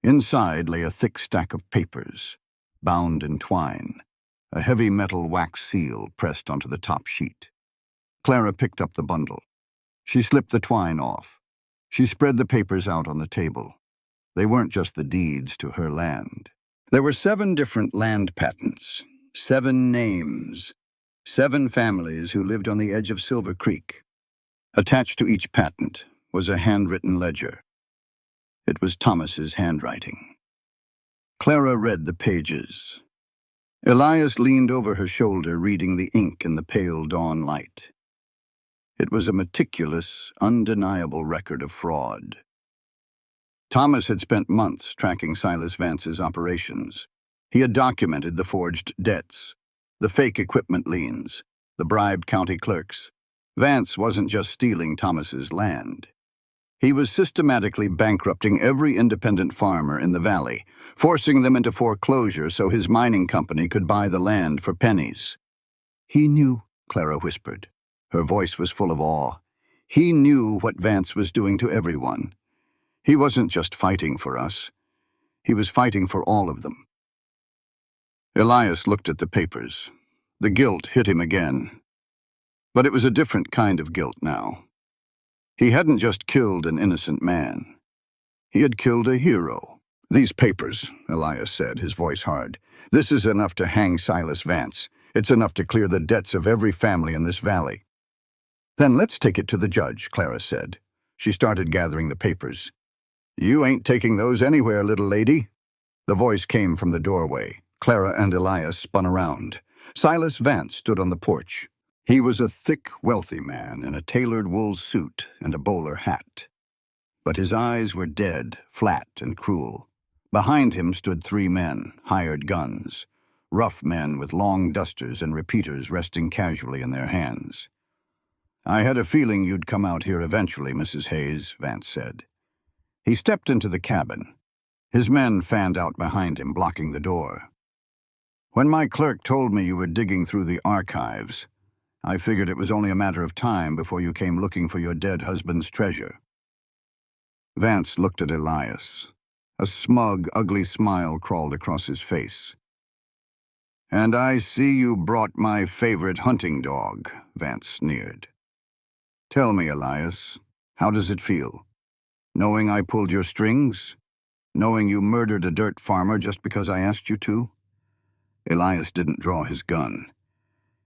Inside lay a thick stack of papers, bound in twine, a heavy metal wax seal pressed onto the top sheet. Clara picked up the bundle. She slipped the twine off. She spread the papers out on the table. They weren't just the deeds to her land. There were 7 different land patents, 7 names, 7 families who lived on the edge of Silver Creek. Attached to each patent was a handwritten ledger. It was Thomas's handwriting. Clara read the pages. Elias leaned over her shoulder, reading the ink in the pale dawn light. It was a meticulous, undeniable record of fraud. Thomas had spent months tracking Silas Vance's operations. He had documented the forged debts, the fake equipment liens, the bribed county clerks. Vance wasn't just stealing Thomas's land. He was systematically bankrupting every independent farmer in the valley, forcing them into foreclosure so his mining company could buy the land for pennies. He knew, Clara whispered. Her voice was full of awe. He knew what Vance was doing to everyone. He wasn't just fighting for us. He was fighting for all of them. Elias looked at the papers. The guilt hit him again. But it was a different kind of guilt now. He hadn't just killed an innocent man. He had killed a hero. "These papers," Elias said, his voice hard. "This is enough to hang Silas Vance. It's enough to clear the debts of every family in this valley." "Then let's take it to the judge," Clara said. She started gathering the papers. "You ain't taking those anywhere, little lady." The voice came from the doorway. Clara and Elias spun around. Silas Vance stood on the porch. He was a thick, wealthy man in a tailored wool suit and a bowler hat. But his eyes were dead, flat, and cruel. Behind him stood 3 men, hired guns, rough men with long dusters and repeaters resting casually in their hands. "I had a feeling you'd come out here eventually, Mrs. Hayes," Vance said. He stepped into the cabin. His men fanned out behind him, blocking the door. "When my clerk told me you were digging through the archives, I figured it was only a matter of time before you came looking for your dead husband's treasure." Vance looked at Elias. A smug, ugly smile crawled across his face. "And I see you brought my favorite hunting dog," Vance sneered. "Tell me, Elias, how does it feel? Knowing I pulled your strings? Knowing you murdered a dirt farmer just because I asked you to?" Elias didn't draw his gun.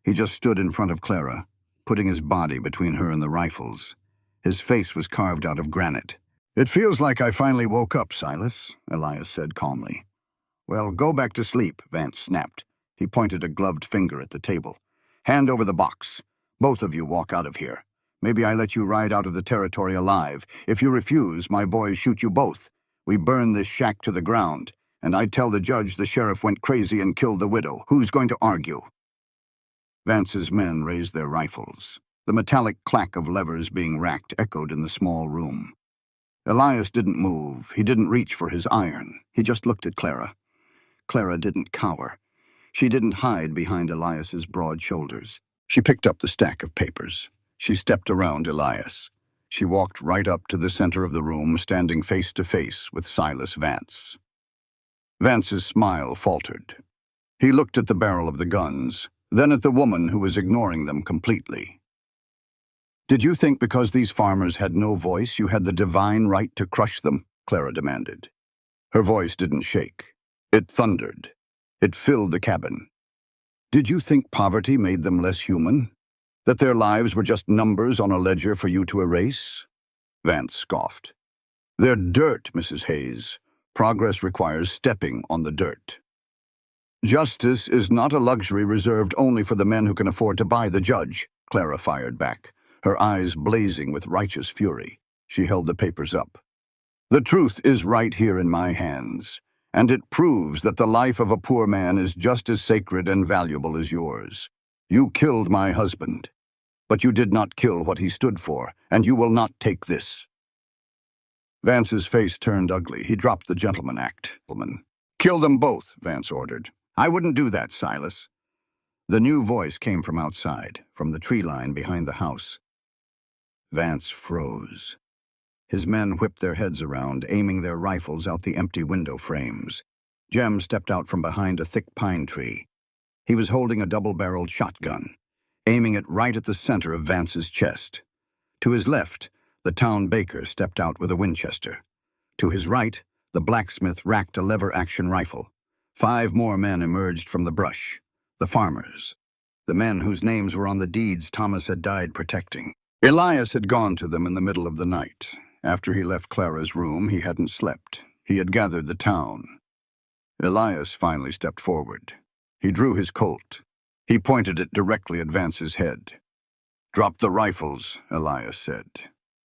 He just stood in front of Clara, putting his body between her and the rifles. His face was carved out of granite. "It feels like I finally woke up, Silas," Elias said calmly. "Well, go back to sleep," Vance snapped. He pointed a gloved finger at the table. "Hand over the box. Both of you walk out of here. Maybe I let you ride out of the territory alive. If you refuse, my boys shoot you both. We burn this shack to the ground, and I tell the judge the sheriff went crazy and killed the widow. Who's going to argue?" Vance's men raised their rifles. The metallic clack of levers being racked echoed in the small room. Elias didn't move. He didn't reach for his iron. He just looked at Clara. Clara didn't cower. She didn't hide behind Elias's broad shoulders. She picked up the stack of papers. She stepped around Elias. She walked right up to the center of the room, standing face to face with Silas Vance. Vance's smile faltered. He looked at the barrel of the guns, then at the woman who was ignoring them completely. "Did you think because these farmers had no voice, you had the divine right to crush them?" Clara demanded. Her voice didn't shake. It thundered. It filled the cabin. "Did you think poverty made them less human? That their lives were just numbers on a ledger for you to erase?" Vance scoffed. "They're dirt, Mrs. Hayes. Progress requires stepping on the dirt." Justice is not a luxury reserved only for the men who can afford to buy the judge, Clara fired back, her eyes blazing with righteous fury. She held the papers up. The truth is right here in my hands, and it proves that the life of a poor man is just as sacred and valuable as yours. You killed my husband, but you did not kill what he stood for, and you will not take this. Vance's face turned ugly. He dropped the gentleman act. Kill them both, Vance ordered. I wouldn't do that, Silas. The new voice came from outside, from the tree line behind the house. Vance froze. His men whipped their heads around, aiming their rifles out the empty window frames. Jem stepped out from behind a thick pine tree. He was holding a double-barreled shotgun, aiming it right at the center of Vance's chest. To his left, the town baker stepped out with a Winchester. To his right, the blacksmith racked a lever-action rifle. 5 more men emerged from the brush. The farmers. The men whose names were on the deeds Thomas had died protecting. Elias had gone to them in the middle of the night. After he left Clara's room, he hadn't slept. He had gathered the town. Elias finally stepped forward. He drew his Colt. He pointed it directly at Vance's head. "Drop the rifles," Elias said.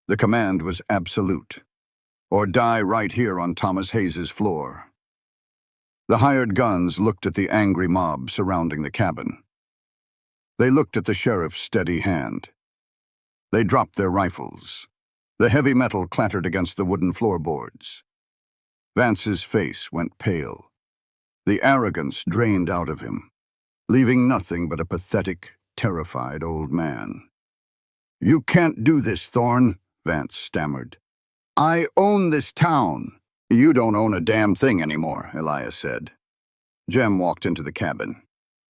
The command was absolute. "Or die right here on Thomas Hayes's floor." The hired guns looked at the angry mob surrounding the cabin. They looked at the sheriff's steady hand. They dropped their rifles. The heavy metal clattered against the wooden floorboards. Vance's face went pale. The arrogance drained out of him, leaving nothing but a pathetic, terrified old man. "You can't do this, Thorne," Vance stammered. "I own this town." "You don't own a damn thing anymore," Elias said. Jem walked into the cabin.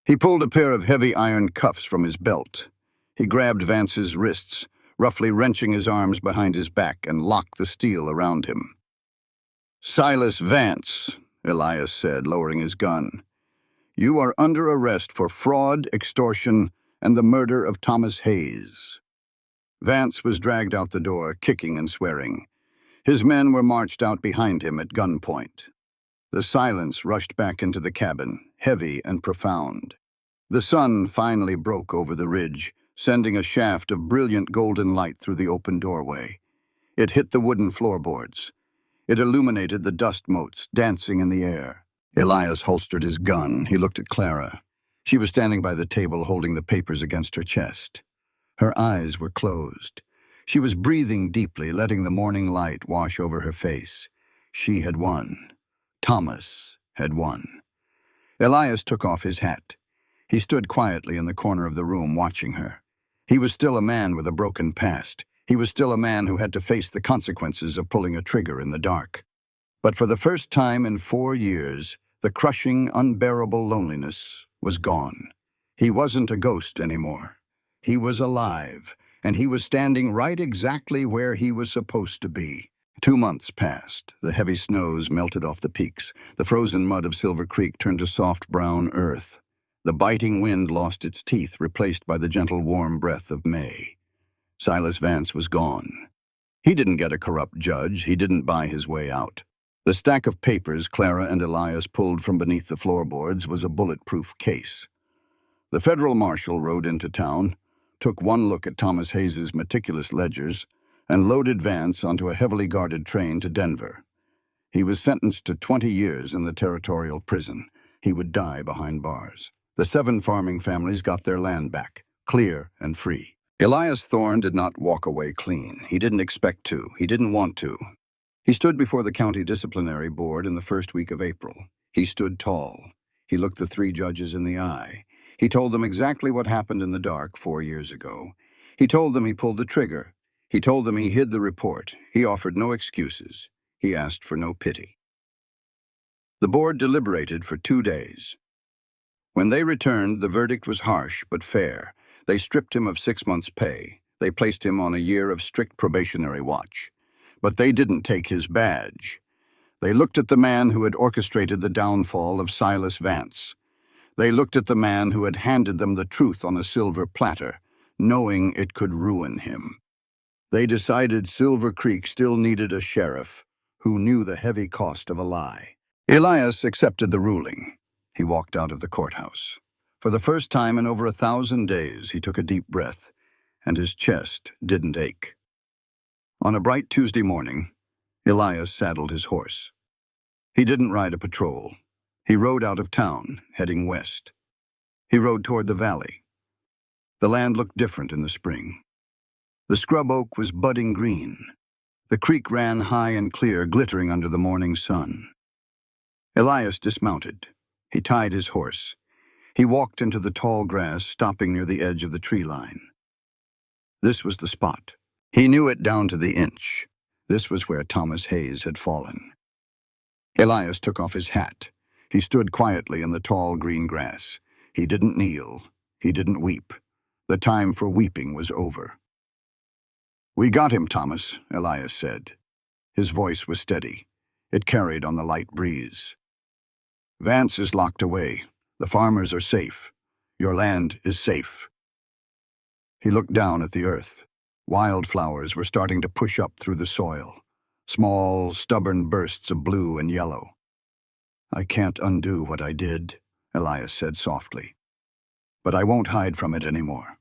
He pulled a pair of heavy iron cuffs from his belt. He grabbed Vance's wrists, roughly wrenching his arms behind his back, and locked the steel around him. "Silas Vance," Elias said, lowering his gun. "You are under arrest for fraud, extortion, and the murder of Thomas Hayes." Vance was dragged out the door, kicking and swearing. His men were marched out behind him at gunpoint. The silence rushed back into the cabin, heavy and profound. The sun finally broke over the ridge, sending a shaft of brilliant golden light through the open doorway. It hit the wooden floorboards. It illuminated the dust motes dancing in the air. Elias holstered his gun. He looked at Clara. She was standing by the table holding the papers against her chest. Her eyes were closed. She was breathing deeply, letting the morning light wash over her face. She had won. Thomas had won. Elias took off his hat. He stood quietly in the corner of the room, watching her. He was still a man with a broken past. He was still a man who had to face the consequences of pulling a trigger in the dark. But for the first time in 4 years, the crushing, unbearable loneliness was gone. He wasn't a ghost anymore. He was alive, and he was standing right exactly where he was supposed to be. 2 months passed. The heavy snows melted off the peaks. The frozen mud of Silver Creek turned to soft brown earth. The biting wind lost its teeth, replaced by the gentle, warm breath of May. Silas Vance was gone. He didn't get a corrupt judge. He didn't buy his way out. The stack of papers Clara and Elias pulled from beneath the floorboards was a bulletproof case. The federal marshal rode into town, took one look at Thomas Hayes's meticulous ledgers, and loaded Vance onto a heavily guarded train to Denver. He was sentenced to 20 years in the territorial prison. He would die behind bars. The 7 farming families got their land back, clear and free. Elias Thorne did not walk away clean. He didn't expect to. He didn't want to. He stood before the county disciplinary board in the first week of April. He stood tall. He looked the 3 judges in the eye. He told them exactly what happened in the dark 4 years ago. He told them he pulled the trigger. He told them he hid the report. He offered no excuses. He asked for no pity. The board deliberated for 2 days. When they returned, the verdict was harsh but fair. They stripped him of 6 months' pay. They placed him on a year of strict probationary watch. But they didn't take his badge. They looked at the man who had orchestrated the downfall of Silas Vance. They looked at the man who had handed them the truth on a silver platter, knowing it could ruin him. They decided Silver Creek still needed a sheriff who knew the heavy cost of a lie. Elias accepted the ruling. He walked out of the courthouse. For the first time in over 1,000 days, he took a deep breath, and his chest didn't ache. On a bright Tuesday morning, Elias saddled his horse. He didn't ride a patrol. He rode out of town, heading west. He rode toward the valley. The land looked different in the spring. The scrub oak was budding green. The creek ran high and clear, glittering under the morning sun. Elias dismounted. He tied his horse. He walked into the tall grass, stopping near the edge of the tree line. This was the spot. He knew it down to the inch. This was where Thomas Hayes had fallen. Elias took off his hat. He stood quietly in the tall green grass. He didn't kneel. He didn't weep. The time for weeping was over. "We got him, Thomas," Elias said. His voice was steady. It carried on the light breeze. "Vance is locked away. The farmers are safe. Your land is safe." He looked down at the earth. Wildflowers were starting to push up through the soil. Small, stubborn bursts of blue and yellow. "I can't undo what I did," Elias said softly. "But I won't hide from it anymore.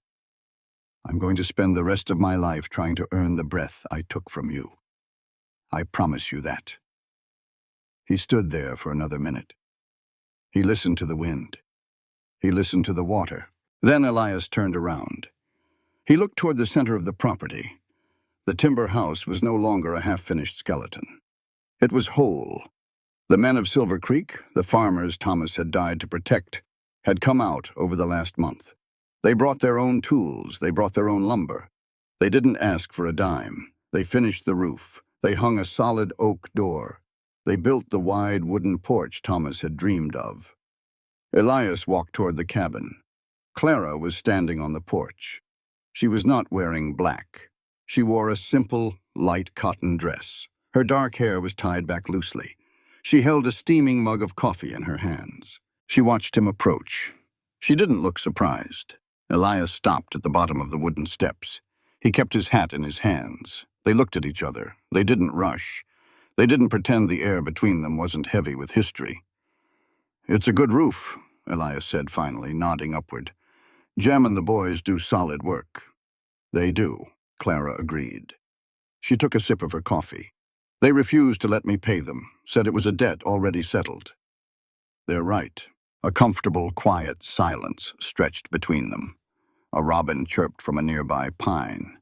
I'm going to spend the rest of my life trying to earn the breath I took from you. I promise you that." He stood there for another minute. He listened to the wind. He listened to the water. Then Elias turned around. He looked toward the center of the property. The timber house was no longer a half-finished skeleton. It was whole. The men of Silver Creek, the farmers Thomas had died to protect, had come out over the last month. They brought their own tools. They brought their own lumber. They didn't ask for a dime. They finished the roof. They hung a solid oak door. They built the wide wooden porch Thomas had dreamed of. Elias walked toward the cabin. Clara was standing on the porch. She was not wearing black. She wore a simple, light cotton dress. Her dark hair was tied back loosely. She held a steaming mug of coffee in her hands. She watched him approach. She didn't look surprised. Elias stopped at the bottom of the wooden steps. He kept his hat in his hands. They looked at each other. They didn't rush. They didn't pretend the air between them wasn't heavy with history. "It's a good roof," Elias said finally, nodding upward. "Jem and the boys do solid work." "They do," Clara agreed. She took a sip of her coffee. "They refused to let me pay them, said it was a debt already settled." "They're right." A comfortable, quiet silence stretched between them. A robin chirped from a nearby pine.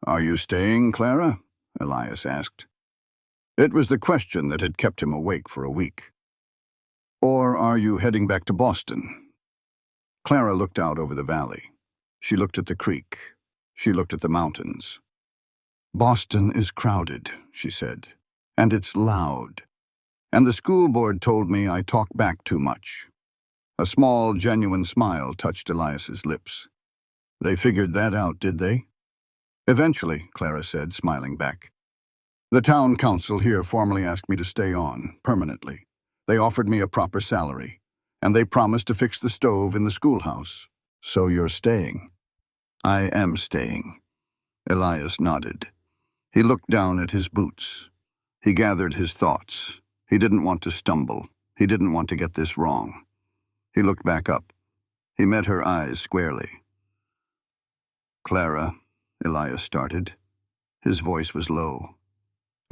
"Are you staying, Clara?" Elias asked. It was the question that had kept him awake for a week. "Or are you heading back to Boston?" Clara looked out over the valley. She looked at the creek. She looked at the mountains. "Boston is crowded," she said, "and it's loud. And the school board told me I talk back too much." A small, genuine smile touched Elias's lips. "They figured that out, did they?" "Eventually," Clara said, smiling back. "The town council here formally asked me to stay on, permanently. They offered me a proper salary, and they promised to fix the stove in the schoolhouse. So you're staying?" "I am staying." Elias nodded. He looked down at his boots. He gathered his thoughts. He didn't want to stumble. He didn't want to get this wrong. He looked back up. He met her eyes squarely. "Clara," Elias started. His voice was low,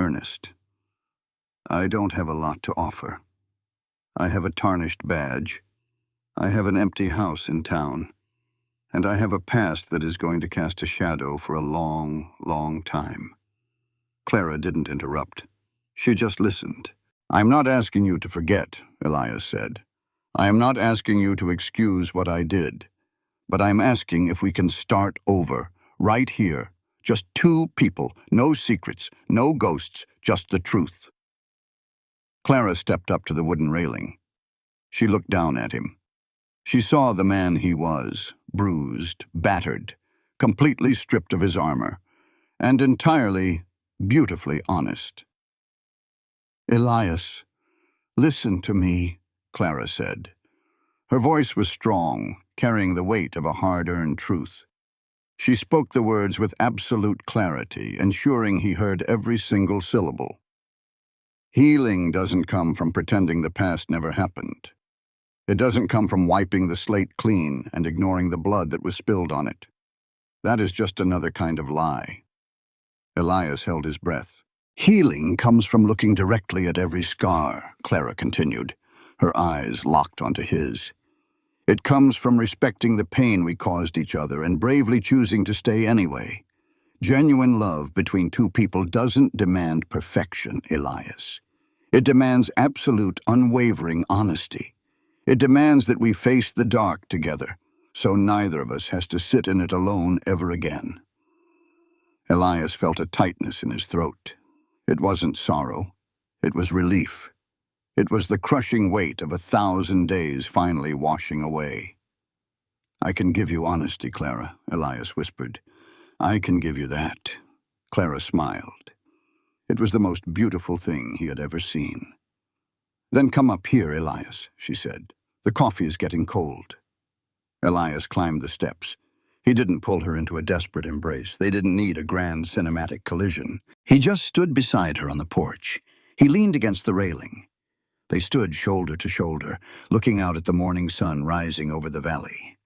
earnest. "I don't have a lot to offer. I have a tarnished badge. I have an empty house in town. And I have a past that is going to cast a shadow for a long, long time." Clara didn't interrupt. She just listened. "I'm not asking you to forget," Elias said. "I am not asking you to excuse what I did. But I'm asking if we can start over, right here. Just two people, no secrets, no ghosts, just the truth." Clara stepped up to the wooden railing. She looked down at him. She saw the man he was, bruised, battered, completely stripped of his armor, and entirely, beautifully honest. "Elias, listen to me," Clara said. Her voice was strong, carrying the weight of a hard-earned truth. She spoke the words with absolute clarity, ensuring he heard every single syllable. "Healing doesn't come from pretending the past never happened. It doesn't come from wiping the slate clean and ignoring the blood that was spilled on it. That is just another kind of lie. Elias held his breath. Healing comes from looking directly at every scar, Clara continued, her eyes locked onto his. It comes from respecting the pain we caused each other and bravely choosing to stay anyway. Genuine love between two people doesn't demand perfection, Elias. It demands absolute, unwavering honesty. It demands that we face the dark together, so neither of us has to sit in it alone ever again. Elias felt a tightness in his throat. It wasn't sorrow. It was relief. It was the crushing weight of 1,000 days finally washing away. I can give you honesty, Clara, Elias whispered. I can give you that. Clara smiled. It was the most beautiful thing he had ever seen. Then come up here, Elias, she said. The coffee is getting cold. Elias climbed the steps. He didn't pull her into a desperate embrace. They didn't need a grand cinematic collision. He just stood beside her on the porch. He leaned against the railing. They stood shoulder to shoulder, looking out at the morning sun rising over the valley.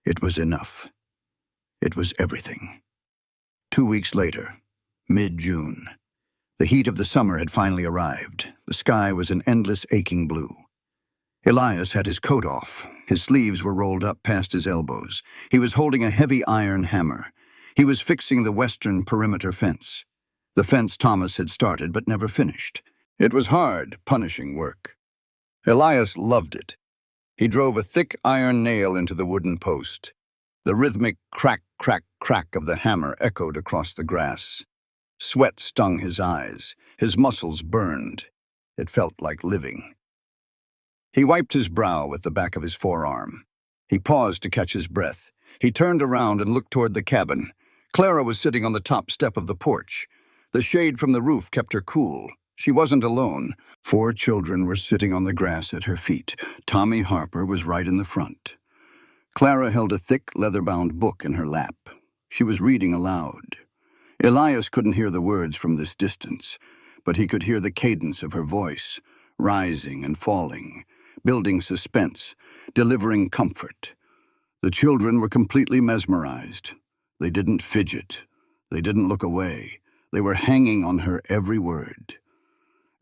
It was enough. It was everything. 2 weeks later, mid-June, the heat of the summer had finally arrived. The sky was an endless aching blue. Elias had his coat off. His sleeves were rolled up past his elbows. He was holding a heavy iron hammer. He was fixing the western perimeter fence. The fence Thomas had started but never finished. It was hard, punishing work. Elias loved it. He drove a thick iron nail into the wooden post. The rhythmic crack, crack, crack of the hammer echoed across the grass. Sweat stung his eyes. His muscles burned. It felt like living. He wiped his brow with the back of his forearm. He paused to catch his breath. He turned around and looked toward the cabin. Clara was sitting on the top step of the porch. The shade from the roof kept her cool. She wasn't alone. 4 children were sitting on the grass at her feet. Tommy Harper was right in the front. Clara held a thick, leather-bound book in her lap. She was reading aloud. Elias couldn't hear the words from this distance, but he could hear the cadence of her voice, rising and falling, building suspense, delivering comfort. The children were completely mesmerized. They didn't fidget. They didn't look away. They were hanging on her every word.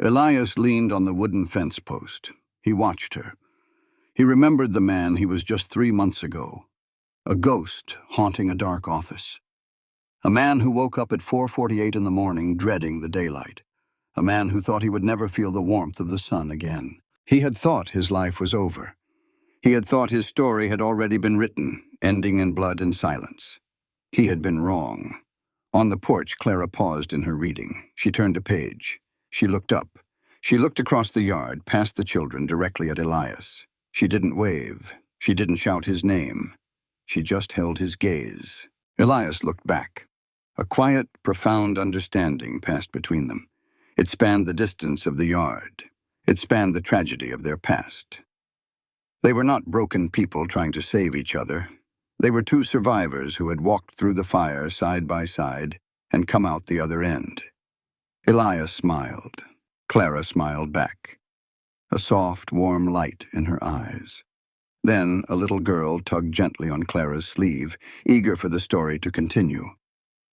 Elias leaned on the wooden fence post. He watched her. He remembered the man he was just 3 months ago, a ghost haunting a dark office. A man who woke up at 4:48 in the morning dreading the daylight. A man who thought he would never feel the warmth of the sun again. He had thought his life was over. He had thought his story had already been written, ending in blood and silence. He had been wrong. On the porch, Clara paused in her reading. She turned a page. She looked up. She looked across the yard, past the children, directly at Elias. She didn't wave. She didn't shout his name. She just held his gaze. Elias looked back. A quiet, profound understanding passed between them. It spanned the distance of the yard. It spanned the tragedy of their past. They were not broken people trying to save each other. They were 2 survivors who had walked through the fire side by side and come out the other end. Elias smiled. Clara smiled back. A soft, warm light in her eyes. Then a little girl tugged gently on Clara's sleeve, eager for the story to continue.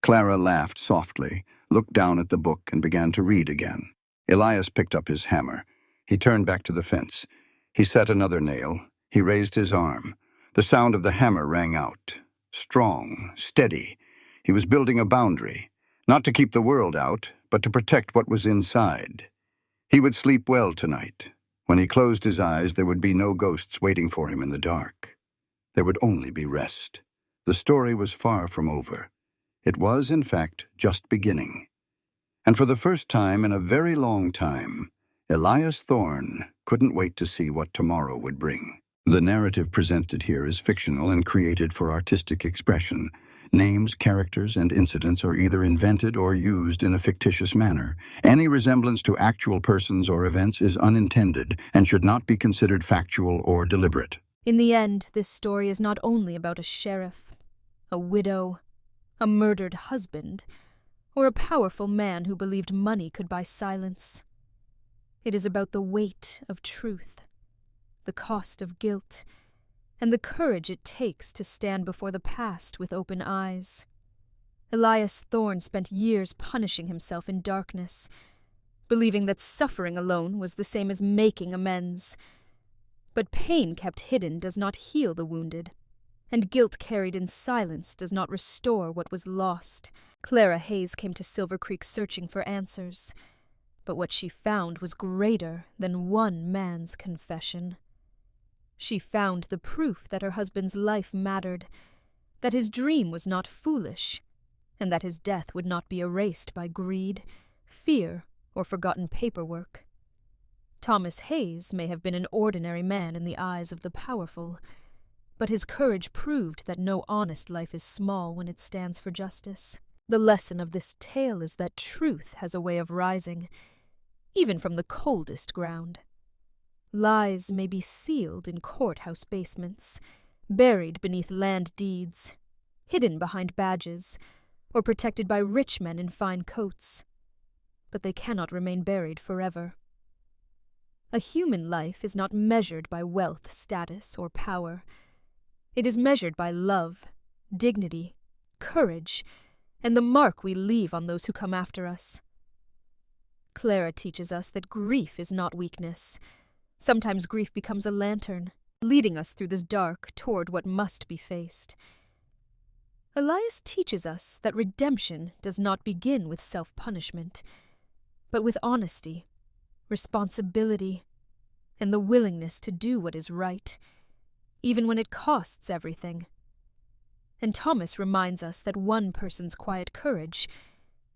Clara laughed softly, looked down at the book, and began to read again. Elias picked up his hammer. He turned back to the fence. He set another nail. He raised his arm. The sound of the hammer rang out. Strong, steady. He was building a boundary, not to keep the world out, but to protect what was inside. He would sleep well tonight. When he closed his eyes, there would be no ghosts waiting for him in the dark. There would only be rest. The story was far from over. It was, in fact, just beginning. And for the first time in a very long time, Elias Thorne couldn't wait to see what tomorrow would bring. The narrative presented here is fictional and created for artistic expression. Names, characters, and incidents are either invented or used in a fictitious manner. Any resemblance to actual persons or events is unintended and should not be considered factual or deliberate. In the end, this story is not only about a sheriff, a widow, a murdered husband, or a powerful man who believed money could buy silence. It is about the weight of truth, the cost of guilt, and the courage it takes to stand before the past with open eyes. Elias Thorne spent years punishing himself in darkness, believing that suffering alone was the same as making amends. But pain kept hidden does not heal the wounded, and guilt carried in silence does not restore what was lost. Clara Hayes came to Silver Creek searching for answers, but what she found was greater than one man's confession. She found the proof that her husband's life mattered, that his dream was not foolish, and that his death would not be erased by greed, fear, or forgotten paperwork. Thomas Hayes may have been an ordinary man in the eyes of the powerful, but his courage proved that no honest life is small when it stands for justice. The lesson of this tale is that truth has a way of rising, even from the coldest ground. Lies may be sealed in courthouse basements, buried beneath land deeds, hidden behind badges, or protected by rich men in fine coats. But they cannot remain buried forever. A human life is not measured by wealth, status, or power. It is measured by love, dignity, courage, and the mark we leave on those who come after us. Clara teaches us that grief is not weakness. Sometimes grief becomes a lantern, leading us through this dark toward what must be faced. Elias teaches us that redemption does not begin with self-punishment, but with honesty, responsibility, and the willingness to do what is right, even when it costs everything. And Thomas reminds us that one person's quiet courage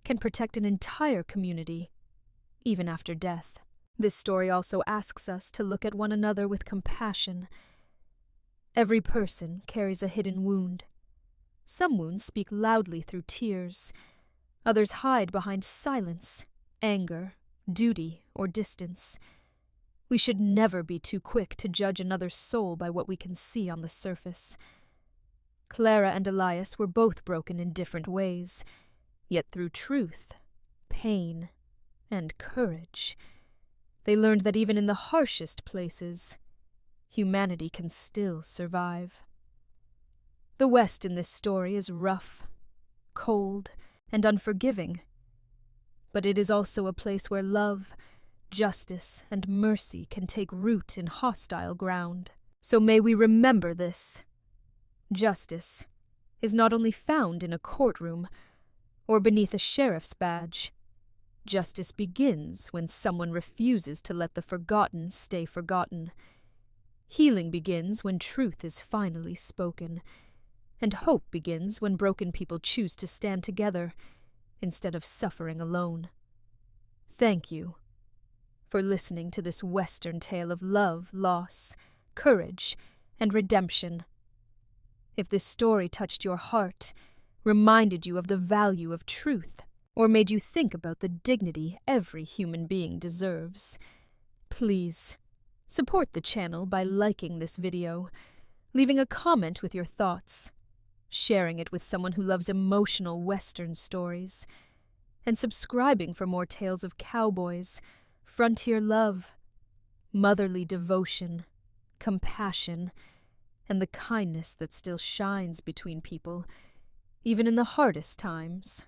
can protect an entire community, even after death. This story also asks us to look at one another with compassion. Every person carries a hidden wound. Some wounds speak loudly through tears. Others hide behind silence, anger, duty, or distance. We should never be too quick to judge another's soul by what we can see on the surface. Clara and Elias were both broken in different ways, yet through truth, pain, and courage, they learned that even in the harshest places, humanity can still survive. The West in this story is rough, cold, and unforgiving, but it is also a place where love, justice, and mercy can take root in hostile ground. So may we remember this. Justice is not only found in a courtroom or beneath a sheriff's badge. Justice begins when someone refuses to let the forgotten stay forgotten. Healing begins when truth is finally spoken, and hope begins when broken people choose to stand together instead of suffering alone. Thank you for listening to this Western tale of love, loss, courage, and redemption. If this story touched your heart, reminded you of the value of truth, or made you think about the dignity every human being deserves, please support the channel by liking this video, leaving a comment with your thoughts, sharing it with someone who loves emotional Western stories, and subscribing for more tales of cowboys, frontier love, motherly devotion, compassion, and the kindness that still shines between people, even in the hardest times.